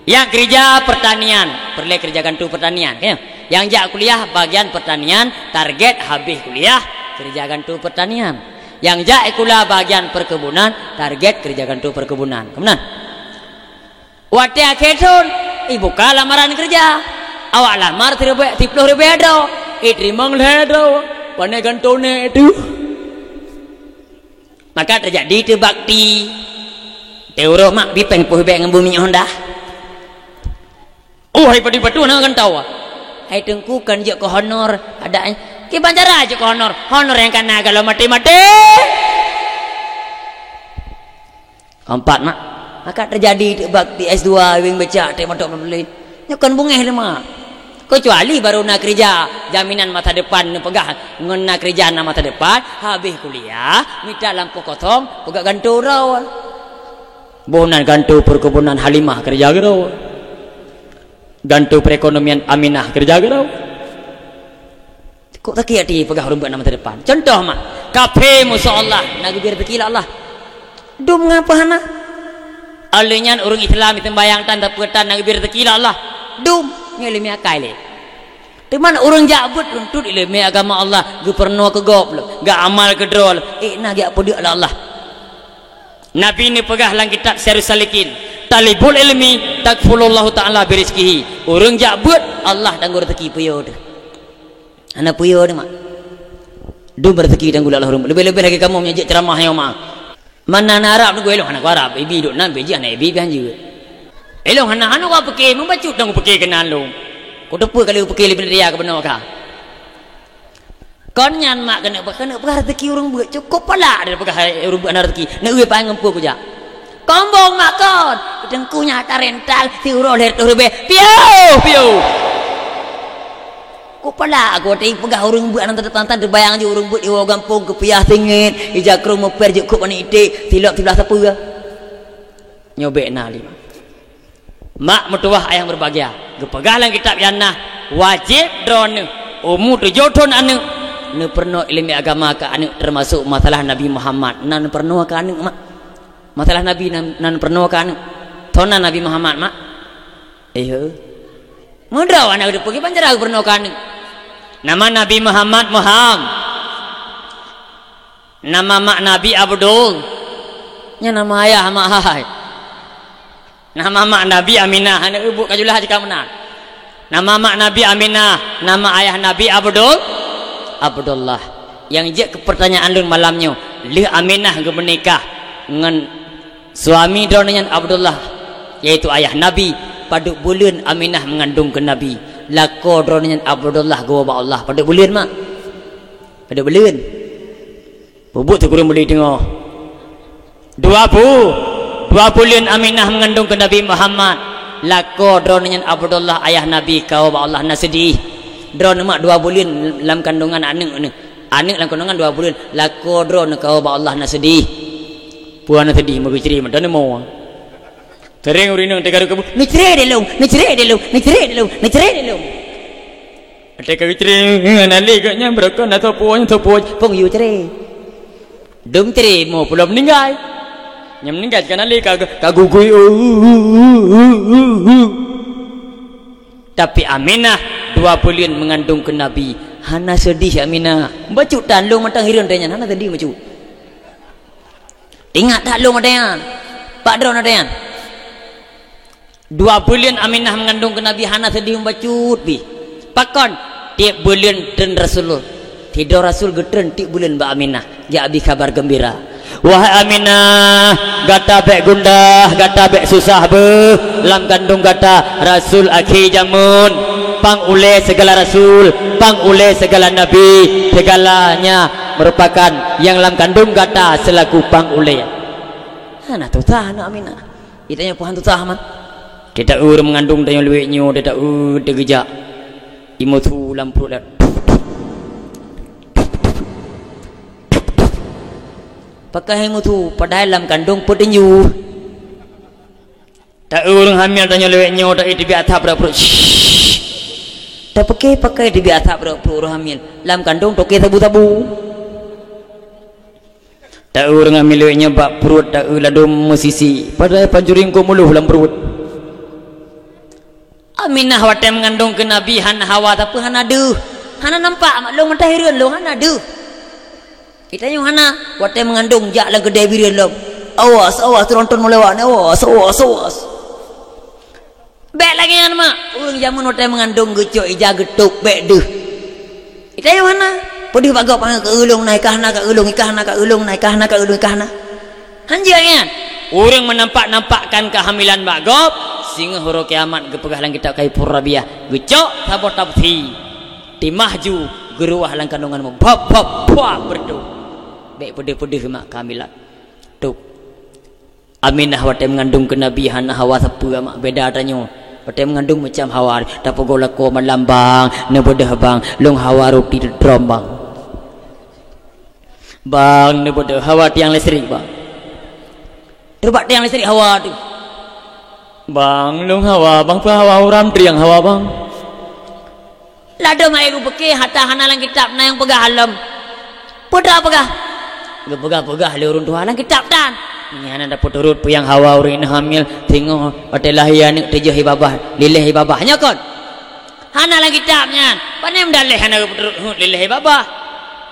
Yang kerja pertanian, perlu kerja gantung pertanian, ya. Yang jak kuliah bagian pertanian, target habis kuliah kerja gantung pertanian. Yang jak kuliah bagian perkebunan, target kerja gantung perkebunan. Kemudian, waktu akhir tahun, buka lamaran kerja. Awak lamar 10,000 ada, terima ada, pandai gantungnya itu. Maka terjadi itu bakti. Teuro mak bipeng puhbeng bumi Honda. Oh, hai padi patu nak kan tahu. Hai tengku kan je ke honor ada ke banjara je ke honor. Honor yang kena kalau mati-mati. Empat mak. Maka terjadi itu bakti S2 wing baca te motok beli. Nyakan bungeh le mak. Kecuali baru nak kerja jaminan masa depan pegah ngena kerja na masa depan habis kuliah minta lampu kosong pegah gantung raw. Bonan gantung perkebunan Halimah kerja gerau. Gantung perekonomian Aminah kerja gerau. Kok tak kira di pegah rumah nama terdepan. Contoh mak, kafe musyaallah nak biar rezeki Allah. Dum ngapa hana? Alunyan orang Islam itu bayang tanda petan nak biar rezeki Allah. Dum ilmu akal le. Teman orang jabut untuk ilmu agama Allah, ge perno ke goblok, ge amal ke drol. Nak ge apa dia Allah. Nabi ni pegah lang kitab Syarus Salikin. Talibul ilmi takfulullahu taala birizkihi. Orang jabut Allah tangguh rezeki puyo tu. Ana puyo tu mak. Dum rezeki tangguh Allah rum. Lebih-lebih lagi kamu menyajak ceramah yang mak. Mana anak Arab tu gue elok anak Arab, ibi duk nan beji anak ibi kan juga. Elok anak kau pakai membacut dong pakai kenan lu. Kau depu kali pakai lebih dia ke benar kah? Kon nyan mak kena pegah rezeki orang buat cukup pala dia pegah orang buat rezeki. Nak uwe panggam pu ku ja. Kombong mak kon. Dengkunya tarental si urol her tu rebe. Piu. Ku pala aku tadi pegah orang buat nanti tantan terbayang je orang buat iwa gampung ke piah tingit. Ija kru moper je kuk ni itik. Tilak tibelah siapa ke? Nyobek na lima. Mak mertuah ayah berbahagia. Gepegahlah kitab yanah wajib drone umur 7 tahun anu ne perno ilmu agama ka anu termasuk masalah Nabi Muhammad nan perno ka anu mak masalah Nabi nan perno ka anu tona Nabi Muhammad mak mudraw anak udah pergi panjara perno ka anu nama Nabi Muhammad nama mak Nabi Abdul nya nama ayah mak hai nama mak Nabi Aminah anak ibu kajulah jika benar. Nama mak Nabi Aminah, nama ayah Nabi Abdullah. Yang je ke pertanyaan lun malamnya, lih Aminah ke menikah dengan suami dronanya Abdullah, yaitu ayah Nabi. Pada bulan Aminah mengandung ke Nabi. Lako dronanya Abdullah ke wabah Allah. Pada bulan mak. Pada bulan. Bubuk tu kurang boleh tengok. 2 bulan Aminah mengandung ke Nabi Muhammad. Lako dronanya Abdullah ayah Nabi kau Allah nak sedih. Dron mak 2 bulan dalam kandungan anak dalam kandungan 2 bulan. Lako dron kau Allah nak sedih. Puan nak sedih mau ceri macam mana mau. Tereng urino tegaru kamu. Ni ceri dulu. Tegaru ceri ngali gaknya berapa nak topoan. Pong you ceri. Dum ceri mau pulau meninggal. Yang meninggal kan ali kagugui. Tapi Aminah 2 bulan mengandung ke Nabi. Hana sedih Aminah. Bacu tan lu matang hiron tanya hana sedih bacu. Ingat tak lu matang. Pak Dron matang. 2 bulan Aminah mengandung ke Nabi hana sedih membacut bi. Pakon tiap bulan dan Rasulullah. Tidur Rasul getren tiap bulan Mbak Aminah. Ya abi kabar gembira. Wahai Aminah, gata bek gundah, gata bek susah be, lam kandung gata Rasul akhir jamun, pang ule segala Rasul, pang ule segala Nabi, segalanya merupakan yang lam kandung gata selaku pang ule. Nah tu tah nak Aminah, itanya puhan tu tah man. Tidak mengandung tanya luiknya, tidak tegejak. Imutu lam perut dah. Pakai imutu padahal dalam kandung petinju. Tak orang hamil tanya leweknya tak di atap perut. Tak pakai di atap perut orang hamil. Dalam kandung toke tabu-tabu. Tak orang hamil leweknya bak perut tak ladum musisi. Padahal panjuring ko muluh dalam perut. Aminah watai mengandung ke Nabi hana hawa tapi hana deh. Hana nampak maklum mentahiran lo hana deh. Kita yang hana watai mengandung jak lang kedai biran lo. Awas tonton melewat awas. Baik lagi kan mak. Orang zaman watai mengandung gecok ija getuk baik deh. Kita yang hana pedih bagak panggil ke ulung naik kahna ke ulung ikahna ke ulung naik kahna ke ulung ikahna. Hanjir kan? Orang menampak-nampakkan kehamilan bagap sehingga huruf kiamat gepegah lang kitab kai purabiah gecok tabot tabthi timahju geruah lang kandunganmu bab berdo baik pedih mak kehamilan tu Aminah watai mengandung ke Nabi hana hawa siapa mak beda adanya watai mengandung macam hawa dapat golako melambang nebedah bang long hawa roti drom bang nebedah hawa tiang listrik bang terbat tiang listrik hawa tu bang long hawa bang pa hawa uram triang hawa bang lada mai gu beke hata hana lang kitab na yang pegah alam pegah gepegah le urun tuhan lang kitab dan ni hana dapat turut puyang hawa urin hamil tengok hotel lahian ni tejoh babah lilih babahnya kon hana lang kitabnya panem daleh hana turut lilih babah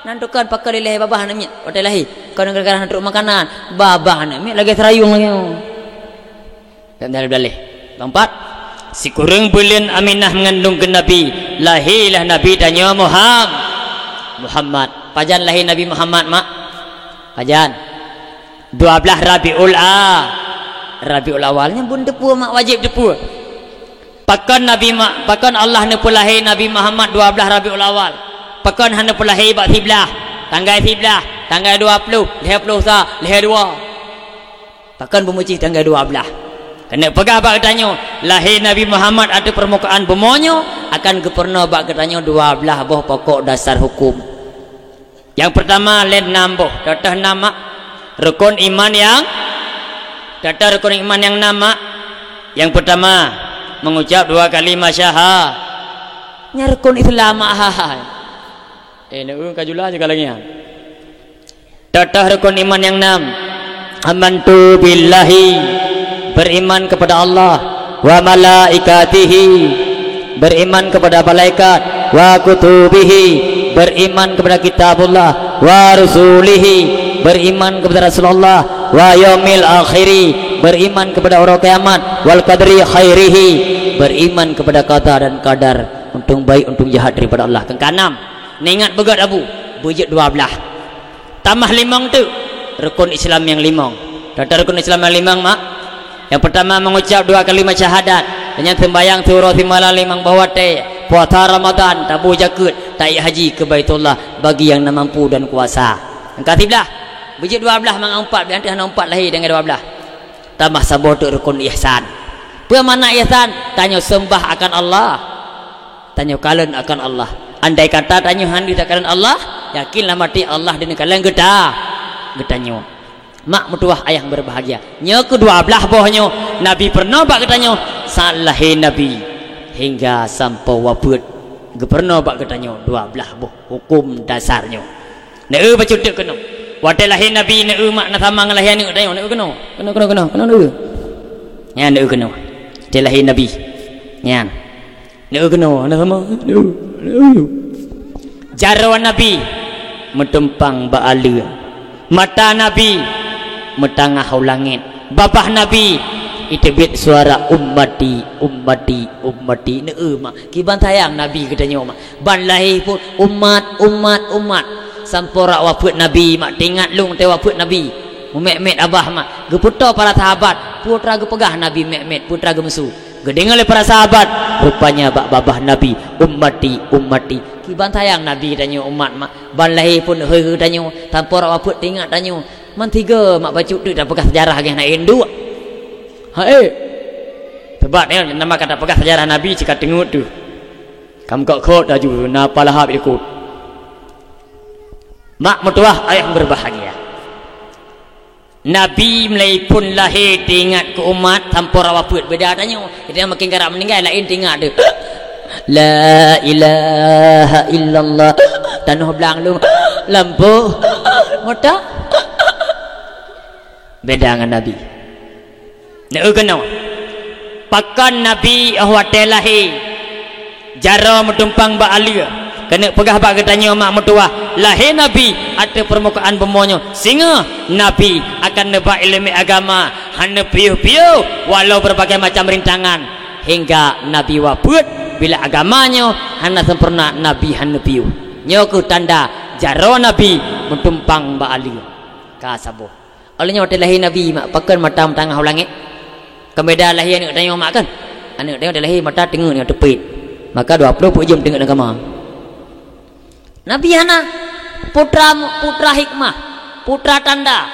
nantukan pakai lilih babah namanya hotel lahi kon gara-gara hantuk makanan babah namanya lagi serayung lagi dan dalih keempat si kurang bulan Aminah mengandung ke Nabi lahirlah Nabi tanya Muhammad pajan lahir Nabi Muhammad mak pajan 12 Rabiul awalnya pun depu mak wajib depu pakan Nabi mak pakan Allah ne lahir Nabi Muhammad 12 Rabiul awal pakan hana lahir bak tiblah tanggal 20 sa lahir 2 pakan pemuji tanggal 12 kena pegah bak katanya lahir Nabi Muhammad ada permukaan bumonyo akan keperna bak katanya 12 buah pokok dasar hukum. Yang pertama len nambuh datah nama rukun iman yang datah rukun iman yang nama yang pertama mengucap 2 kalimah syahadah nya rukun Islam nak kajula juga lagi datah rukun iman yang 6 amantu billahi beriman kepada Allah wa malaikatihi beriman kepada malaikat wa kutubihi beriman kepada kitabullah wa rusulihi beriman kepada Rasulullah wa yaumil akhiri beriman kepada orang kiamat wal qadri khairihi beriman kepada qada dan qadar untung baik untung jahat daripada Allah ke-6 ingat begat abu bujut 12 tambah 5 tu rukun Islam yang 5 data rukun Islam yang 5 mak yang pertama mengucap 2 kalimat syahadat dengan sembahyang surah timala 5 bawate puasa Ramadan tabu jakut ta'i haji ke Baitullah bagi yang mampu dan kuasa yang katiblah bujut 12 mang 4 nanti hana 4 lahir dengan 12 tambah sabur tu rukun ihsan apa mana ihsan tanya sembah akan Allah tanya kalian akan Allah andai kata tanya handi kalian Allah yakinlah mati Allah dan kalian getanya mak mutuah ayah berbahagia nya ke-12 bohnya Nabi pernah bak katanya salahi Nabi hingga sampai wafat gepernah bak katanya 12 boh hukum dasarnya nek baca tek kena wadai lahir Nabi nek mak na sama lahir nek tanya nek kena ya nek kena dia lahir Nabi ya nek kena na sama jarawan Nabi metempang ba'ala mata Nabi metangah langit babah Nabi itebit suara ummati ne mak kiban tayang Nabi katanya mak ban lahir pun umat sampora wafat Nabi mak tingat lung te wafat Nabi met abah mak geputo para sahabat putra gepegah Nabi met putra gemesu gedengal para sahabat rupanya babah Nabi ummati kiban tayang Nabi tanya umat mak ban lahir pun he tanya sampora wafat tingat tanya man 3 mak baca tu dah pegah sejarah lagi nak endu sebab ni nama kata pegah sejarah Nabi jika tengok tu kamu kok kod aju napa lahap ikut mak mertua ayah berbahagia Nabi mulai pun lahir diingat ke umat tanpa rawaput beda adanya dia makin garap meninggal lain diingat dia la ilaha illallah tanah belang lu lampu mata beda dengan Nabi nak kenal pakan Nabi ahwate lahir jara metumpang ba alia kena pegah bak ketanya mak mertua lahir Nabi ada permukaan bemonyo sehingga Nabi akan nebak ilmu agama hanya piu-piu walau berbagai macam rintangan hingga Nabi wafat bila agamanya hanya sempurna Nabi hanya piu nyoku tanda jara Nabi metumpang ba alia kasabo olehnya waktu lahir Nabi mak pakan mata tengah langit kembeda lahir anak tanya mak kan anak tanya lahir mata tengah ni tepit maka 20 jam tengok agama Nabi hana putra hikmah putra tanda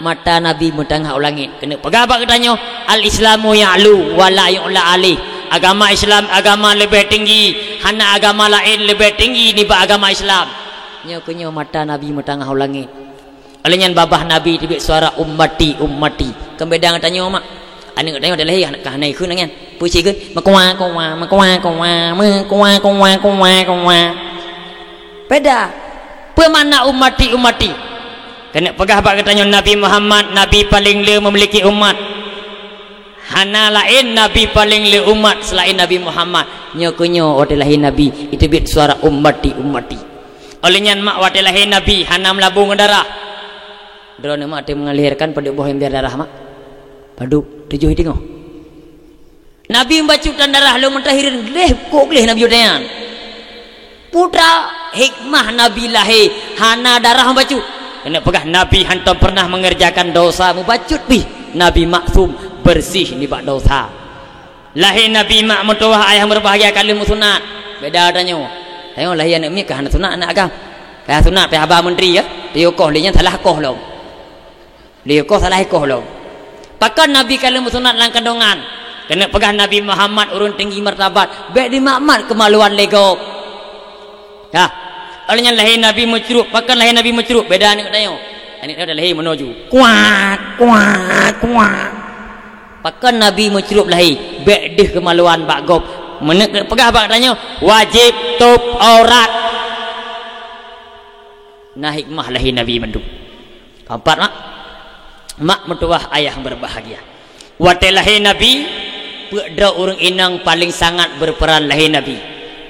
mata Nabi mentengah langit kena pegang apa katanya al-islamu ya'lu wa la yu'la alih agama Islam agama lebih tinggi hana agama lain lebih tinggi ni agama Islam nyokunyo mata Nabi mentengah langit alenya babah Nabi tibik suara ummati kembeda tanya mak anak tanya dah lahir anak kahana ikut dengan puisi ke makwa beda pemana ummati kena pegah bak katanya Nabi Muhammad Nabi paling le memiliki umat hana lain Nabi paling le umat selain Nabi Muhammad nyokunyo waktu lahir Nabi itu bit suara ummati olehnya mak waktu lahir Nabi hana melabung darah drone mak dia mengalirkan pada buah biar darah mak padu 7 tengok Nabi membacukan darah lu mentahirin leh kok leh Nabi udayan putra hikmah Nabi lahir hana darah membacu kena pegah Nabi hantam pernah mengerjakan dosa membacut bih Nabi maksum bersih ni bak dosa lahir Nabi mak mertua ayah berbahagia kalimu sunat beda adanya tengok lahir anak mi kahana sunat anak agam kaya sunat pe abah menteri ya dia koh linya salah koh lo dia koh salah koh lo pakan Nabi kalimu sunat lang kandungan kena pegah Nabi Muhammad urun tinggi martabat baik di makmat kemaluan lego ya olehnya lahir Nabi mencuruk pakan lahir Nabi mencuruk beda ni katanya ini dah lahir menuju kuat pakan Nabi mencuruk lahir baik deh kemaluan bak gop menek pegah bak katanya wajib tup aurat nah hikmah lahir Nabi mendu keempat mak mertua ayah berbahagia waktu lahir Nabi pedra orang inang paling sangat berperan lahir Nabi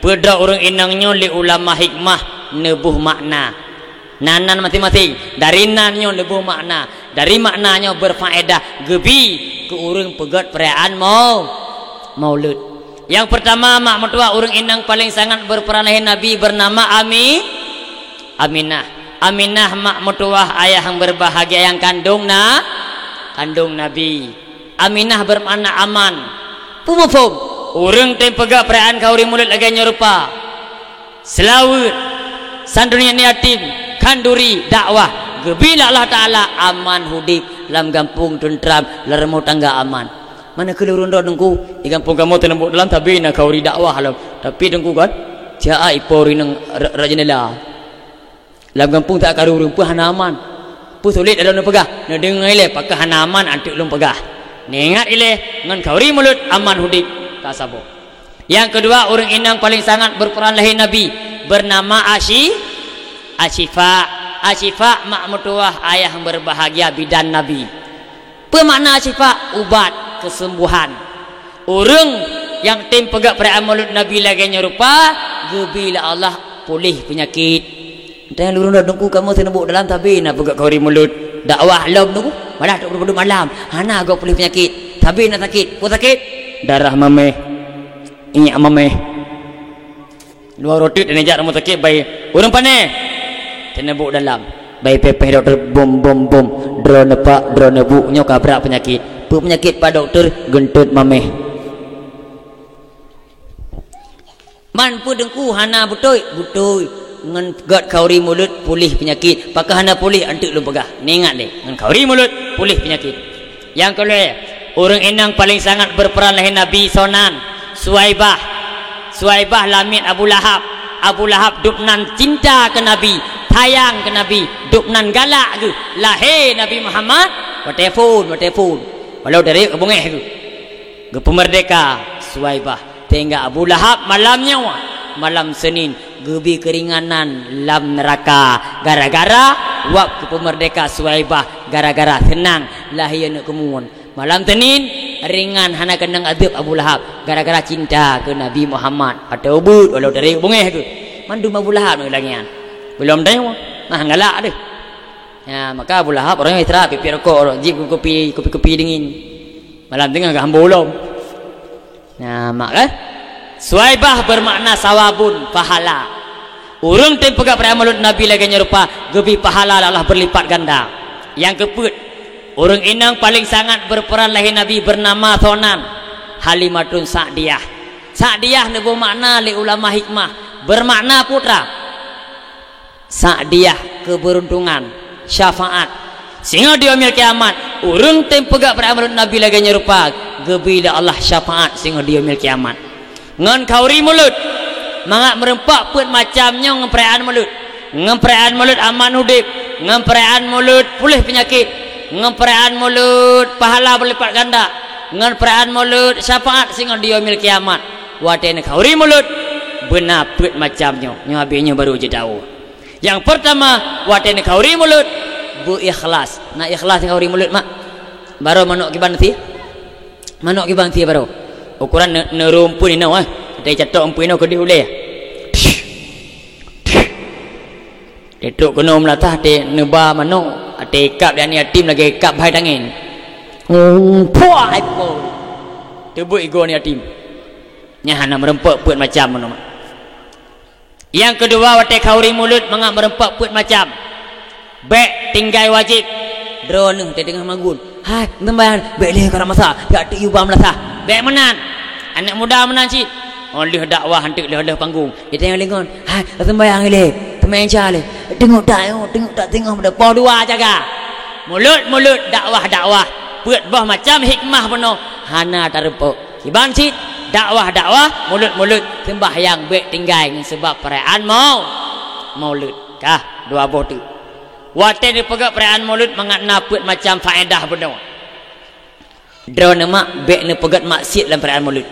pedra orang inangnya li ulama hikmah nebuh makna nanan masing-masing dari nannya nebuh makna dari maknanya berfaedah gebi ke orang pegat perayaan maulud yang pertama mak mertua orang inang paling sangat berperan lahir Nabi bernama Aminah mak mertua ayah yang berbahagia yang kandung Nabi Aminah bermakna aman pumufum orang tem pegak perayaan kauri mulut lagi nyerupa selawat sandunia yatim kanduri dakwah gebila Allah Ta'ala aman hudib lam gampung tentram leremu tangga aman mana kelurun dah dengku di kampung kamu tenembuk dalam tapi nak kauri dakwah lam tapi dengku kan jaa ipori nang rajanela lam gampung tak karurung pu hana aman pu sulit ada nak pegah nak dengar ile pakai hana aman antuk lum pegah ingat ile ngan kauri mulut aman hudib tak sabo yang kedua orang inang paling sangat berperan lahir Nabi bernama Asyifa mak mertua ayah berbahagia bidan Nabi pemakna Asyifa ubat kesembuhan orang yang tim pegak perayaan maulud Nabi lagi nyerupa gebila Allah pulih penyakit dan lurun dah nunggu kamu senebuk dalam tapi nak pegak kauri mulut dakwah lom nunggu malah tak berdua malam hana agak pulih penyakit tapi nak sakit pun sakit darah mameh inyak mameh dua roti dan ejak rumah sakit baik orang panen tenebuk dalam baik pepeh doktor bom drone pak drone bu nyo kabrak penyakit pak dokter gentut mameh man pu dengku hana butoi ngan gat kauri mulut pulih penyakit pakai hana pulih antuk lu pegah ni ingat deh ngan kauri mulut pulih penyakit yang kedua orang inang paling sangat berperan lahir Nabi Sonan Suhaibah lamit Abu Lahab. Abu Lahab duk nan cinta ke Nabi, tayang ke Nabi, duk nan galak ke lahir Nabi Muhammad. Telefon walau dari ke bungeh ke pemerdeka Suhaibah tinggal Abu Lahab malamnya malam Senin gebi keringanan lam neraka gara-gara waktu pemerdeka Suhaibah gara-gara tenang lahir nak kemuan malam Senin ringan hana kendang adab Abu Lahab gara-gara cinta ke Nabi Muhammad atau ubud walau dari bungeh ke mandum Abu Lahab nak langian belum dah nah galak deh ya maka Abu Lahab orang istirahat pipi rokok jip kopi dingin malam tengah ke hamba ulum nah mak kan Suhaibah bermakna sawabun pahala. Urang tem pegak peramal Nabi lagi nyerupa gebi pahala Allah berlipat ganda. Yang keput urang inang paling sangat berperan lahir Nabi bernama Thonan Halimatun Sa'diyah. Sa'diyah nebo makna li ulama hikmah bermakna putra. Sa'diyah keberuntungan, syafaat. Sehingga dia mil kiamat. Urang tem pegak peramal Nabi lagi nyerupa gebi dah Allah syafaat sehingga dia mil kiamat. Ngan kauri mulut mangak merempak put macamnya ngemperayaan mulut aman hudip ngemperayaan mulut pulih penyakit ngemperayaan mulut pahala berlipat ganda ngemperayaan mulut syafaat sehingga dia mil kiamat watene kauri mulut benar put macamnya nyabinya baru je tahu yang pertama watene kauri mulut bu ikhlas nak ikhlas kauri mulut mak baru manuk kiban ti baru ukuran nerumpun ini dia catok umpun ini ke dihulih dia tuk kena melatah dia nebah manuk dia ikap dia ni atim lagi ikap bahaya tangin puah ipol tebuk ego ni atim nyahana merempak put macam mana yang kedua watai kauri mulut mengak merempak put macam bek tinggai wajib drone dia tengah magun hai tembayan bek leh karena masa tak ada ubah melatah bek menan anak muda menan cik oleh dakwah hantik leh panggung kita yang lengon hai tembayang leh tembayang cale tengok tak tengok pada pau dua jaga mulut dakwah buat bah macam hikmah penuh hana tarepok kiban cik dakwah mulut sembahyang bek tinggai sebab perayaan maulud kah dua botu wate dipegak perayaan maulud mengatna put macam faedah penuh drone mak bek ne pegat maksiat dalam perayaan maulud.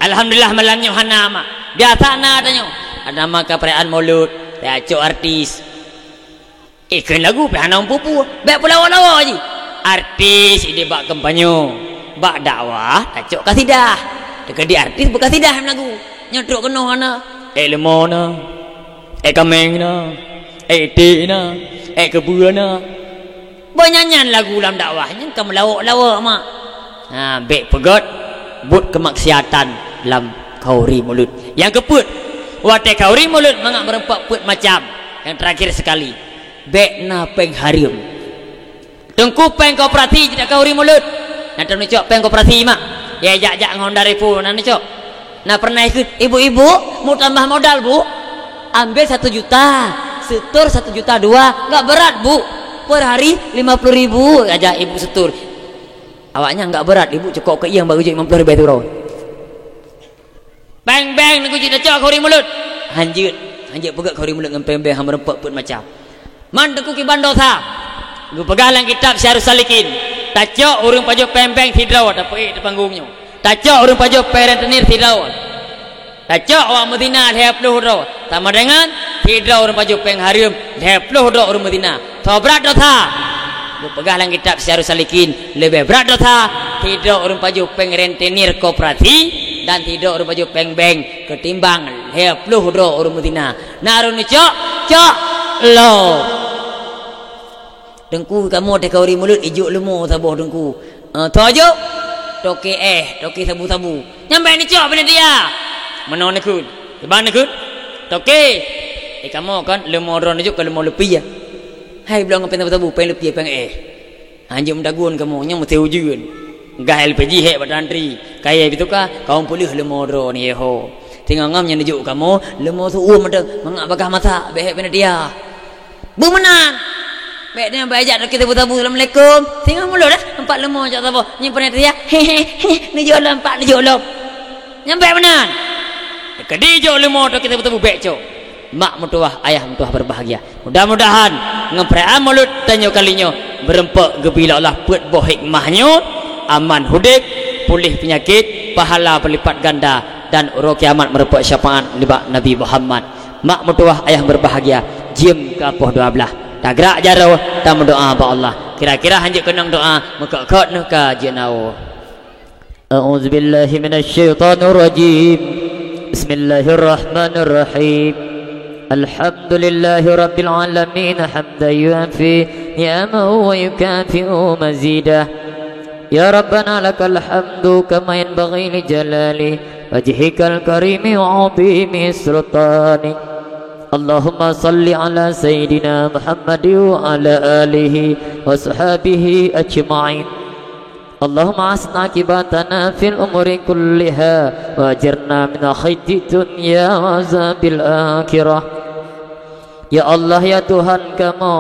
Alhamdulillah malamnya hana mak biasa adanya ada maka perayaan maulud acok artis ikut lagu perayaan pupu bek pulawa-lawa je artis ide bak kampanye bak dakwah acok kasidah dekat di artis bukan kasidah lagu nyotrok kena hana lemon na kameng na tik na kebuan na banyanyian lagu dalam dakwahnya kamu lawak-lawak mak bek pegat but kemaksiatan dalam kauri mulut. Yang keput watai kauri mulut mengak merempak put macam yang terakhir sekali bek na peng harium tengku peng koperasi tidak kauri mulut nak mencok peng koperasi mak ya jak ngondari pun nak mencok nak pernah ikut ibu-ibu mau tambah modal bu ambil 1 juta setur 1,2 juta nggak berat bu per hari 50.000 aja ibu setur awaknya nggak berat ibu cukup ke yang baru je 50.000 itu roh bang nak uji dah cak kauri mulut hanjut pegat kauri mulut dengan bang hang merempak put macam man tengku kiban dosa gu pegalang kitab Syarus Salikin tacok urang pajak bang tidraw tapi di panggungnya tacok urang pajak rentenir tidraw tacok awak Madinah 20 ro sama dengan tidraw urang pajak bang harium 20 ro urang Madinah berat dosa gu pegalang kitab Syarus Salikin lebih berat dosa tidraw urang pajak bang rentenir koperasi dan tidak orang baju peng-beng ketimbang 20 ro orang Madinah narun ni cok lo dengku kamu teh kauri mulut ijuk lemu sabuh dengku tojo toke sabu-sabu nyampe ni cok benda dia menon nekut bang nekut toke kamu kan lemu ron ijuk kalau mau lebih ya hai belum ngapain sabu-sabu peng lebih peng anjum dagun kamu nyam mesti ujian gahel peji he badantri kaya itu kah kaum pulih lemoro ni ho tinggal ngam yang dijuk kamu lemo tu ada mengak bagah mata behek benda dia bu menan bek dia bajak kita tabu assalamualaikum tinggal mulut dah empat lemo jak sabo nyimpen dia hehe ni jolom empat ni jolom nyampe menan kedi jo lemo to kita betul bek jo mak mutuah ayah mutuah berbahagia mudah-mudahan ngeprean mulut tanyo kalinyo berempek gebila Allah buat boh hikmahnya aman hudik pulih penyakit pahala berlipat ganda dan uro kiamat merepek syafaat Nabi Muhammad mak mutuah ayah berbahagia jiem ke apoh 12 tak gerak jaro tamu doa ba Allah kira-kira hanjek kenang doa mekak nak ka jenau a'udzubillahi minasyaitonir rajim bismillahirrahmanirrahim alhamdulillahi rabbil alamin hamdan yuafi ni'amahu wa yukafi'u mazidah ya rabbana lakal hamdu kama yanbaghi li jalali wajhikal karimi wa 'azimi sultanik Allahumma salli ala Sayyidina Muhammad wa ala alihi wa sahbihi ajma'in Allahumma asna akibatana fil umuri kulliha wa ajirna min khaydi dunya wa azabil akhirah Ya Allah ya Tuhan kamu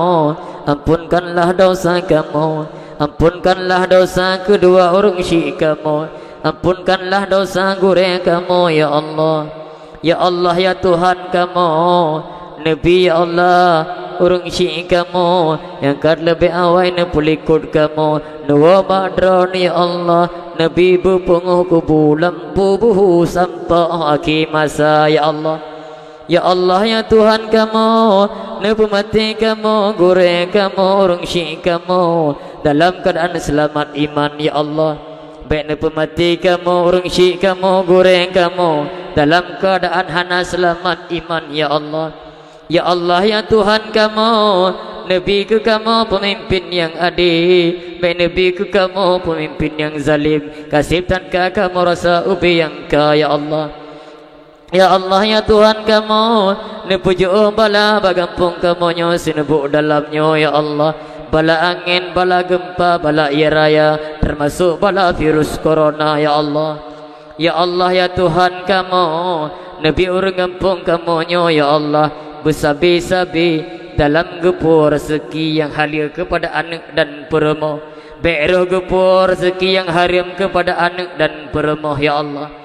ampunkanlah dosa kamu ampunkanlah dosa kedua orang syik kamu ampunkanlah dosa gurih kamu ya Allah Ya Allah ya Tuhan kamu Nabi ya Allah orang syik kamu yang kad lebih awal ne pulikut kamu nuwa badron ya Allah Nabi bupunguh kubu lampu buhu sampai akhir masa ya Allah Ya Allah ya Tuhan kamu Nabi mati kamu gure kamu orang syik kamu dalam keadaan selamat iman ya Allah baik Nabi mati kamu orang syik kamu gure kamu dalam keadaan hana selamat iman ya Allah ya Allah ya Tuhan kamu Nabi ke kamu pemimpin yang adil baik Nabi ke kamu pemimpin yang zalim kasih tanka kamu rasa ubi yang ka ya Allah ya Allah ya Tuhan kamu nepuju bala bagampung kamu nyo sinebuk dalamnya ya Allah bala angin bala gempa bala air raya termasuk bala virus corona ya Allah Ya Allah ya Tuhan kamu Nabi orang kampung kamu nyo ya Allah bersabi-sabi dalam gepur rezeki yang halal kepada anak dan perempuan beroh gepur rezeki yang haram kepada anak dan perempuan ya Allah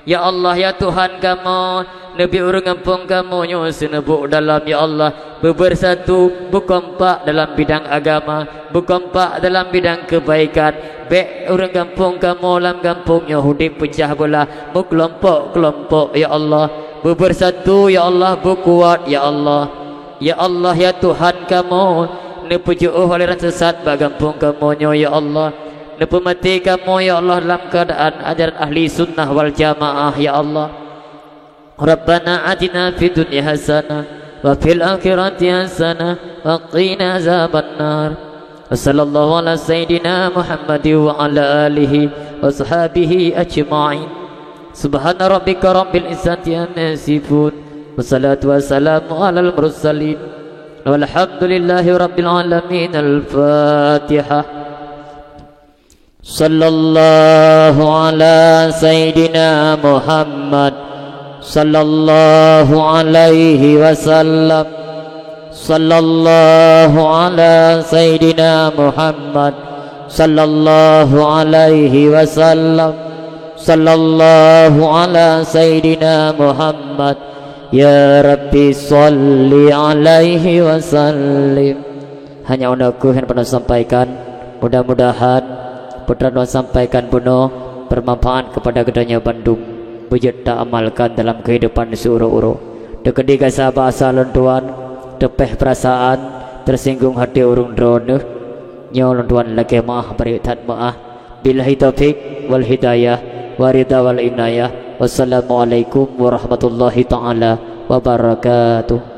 Ya Allah ya Tuhan kamu Nabi orang kampung kamu nyo senebuk dalam ya Allah bersatu berkompak dalam bidang agama berkompak dalam bidang kebaikan baik orang kampung kamu dalam kampung Yahudi pecah belah berkelompok-kelompok ya Allah bersatu ya Allah berkuat ya Allah ya Allah ya Tuhan kamu nepuju aliran sesat bagampung kamu nyo ya Allah nepu mati kamu ya Allah dalam keadaan ajaran ahli sunnah wal jamaah ya Allah Rabbana atina fid dunya hasanah wa fil akhirati hasanah wa qina azabannar wa sallallahu ala sayyidina Muhammad wa ala alihi wa sahbihi ajma'in subhana rabbika rabbil izzati amma yasifun wa salatu wassalamu ala al mursalin walhamdulillahi rabbil alamin al-fatihah Sallallahu ala Sayyidina Muhammad Sallallahu alaihi wasallam Sallallahu ala Sayyidina Muhammad Sallallahu alaihi wasallam Sallallahu ala Sayyidina Muhammad Ya Rabbi salli alaihi wasallim Hanya undaku yang pernah sampaikan mudah-mudahan putra doa sampaikan penuh bermanfaat kepada kedanya Bandung bujud tak amalkan dalam kehidupan seuro-uro dekediga sahabat asal lentuan tepeh perasaan tersinggung hati urung drone nyaw lentuan lagi maaf berikat maaf billahi taufik wal hidayah warida wal inayah wassalamualaikum warahmatullahi ta'ala wabarakatuh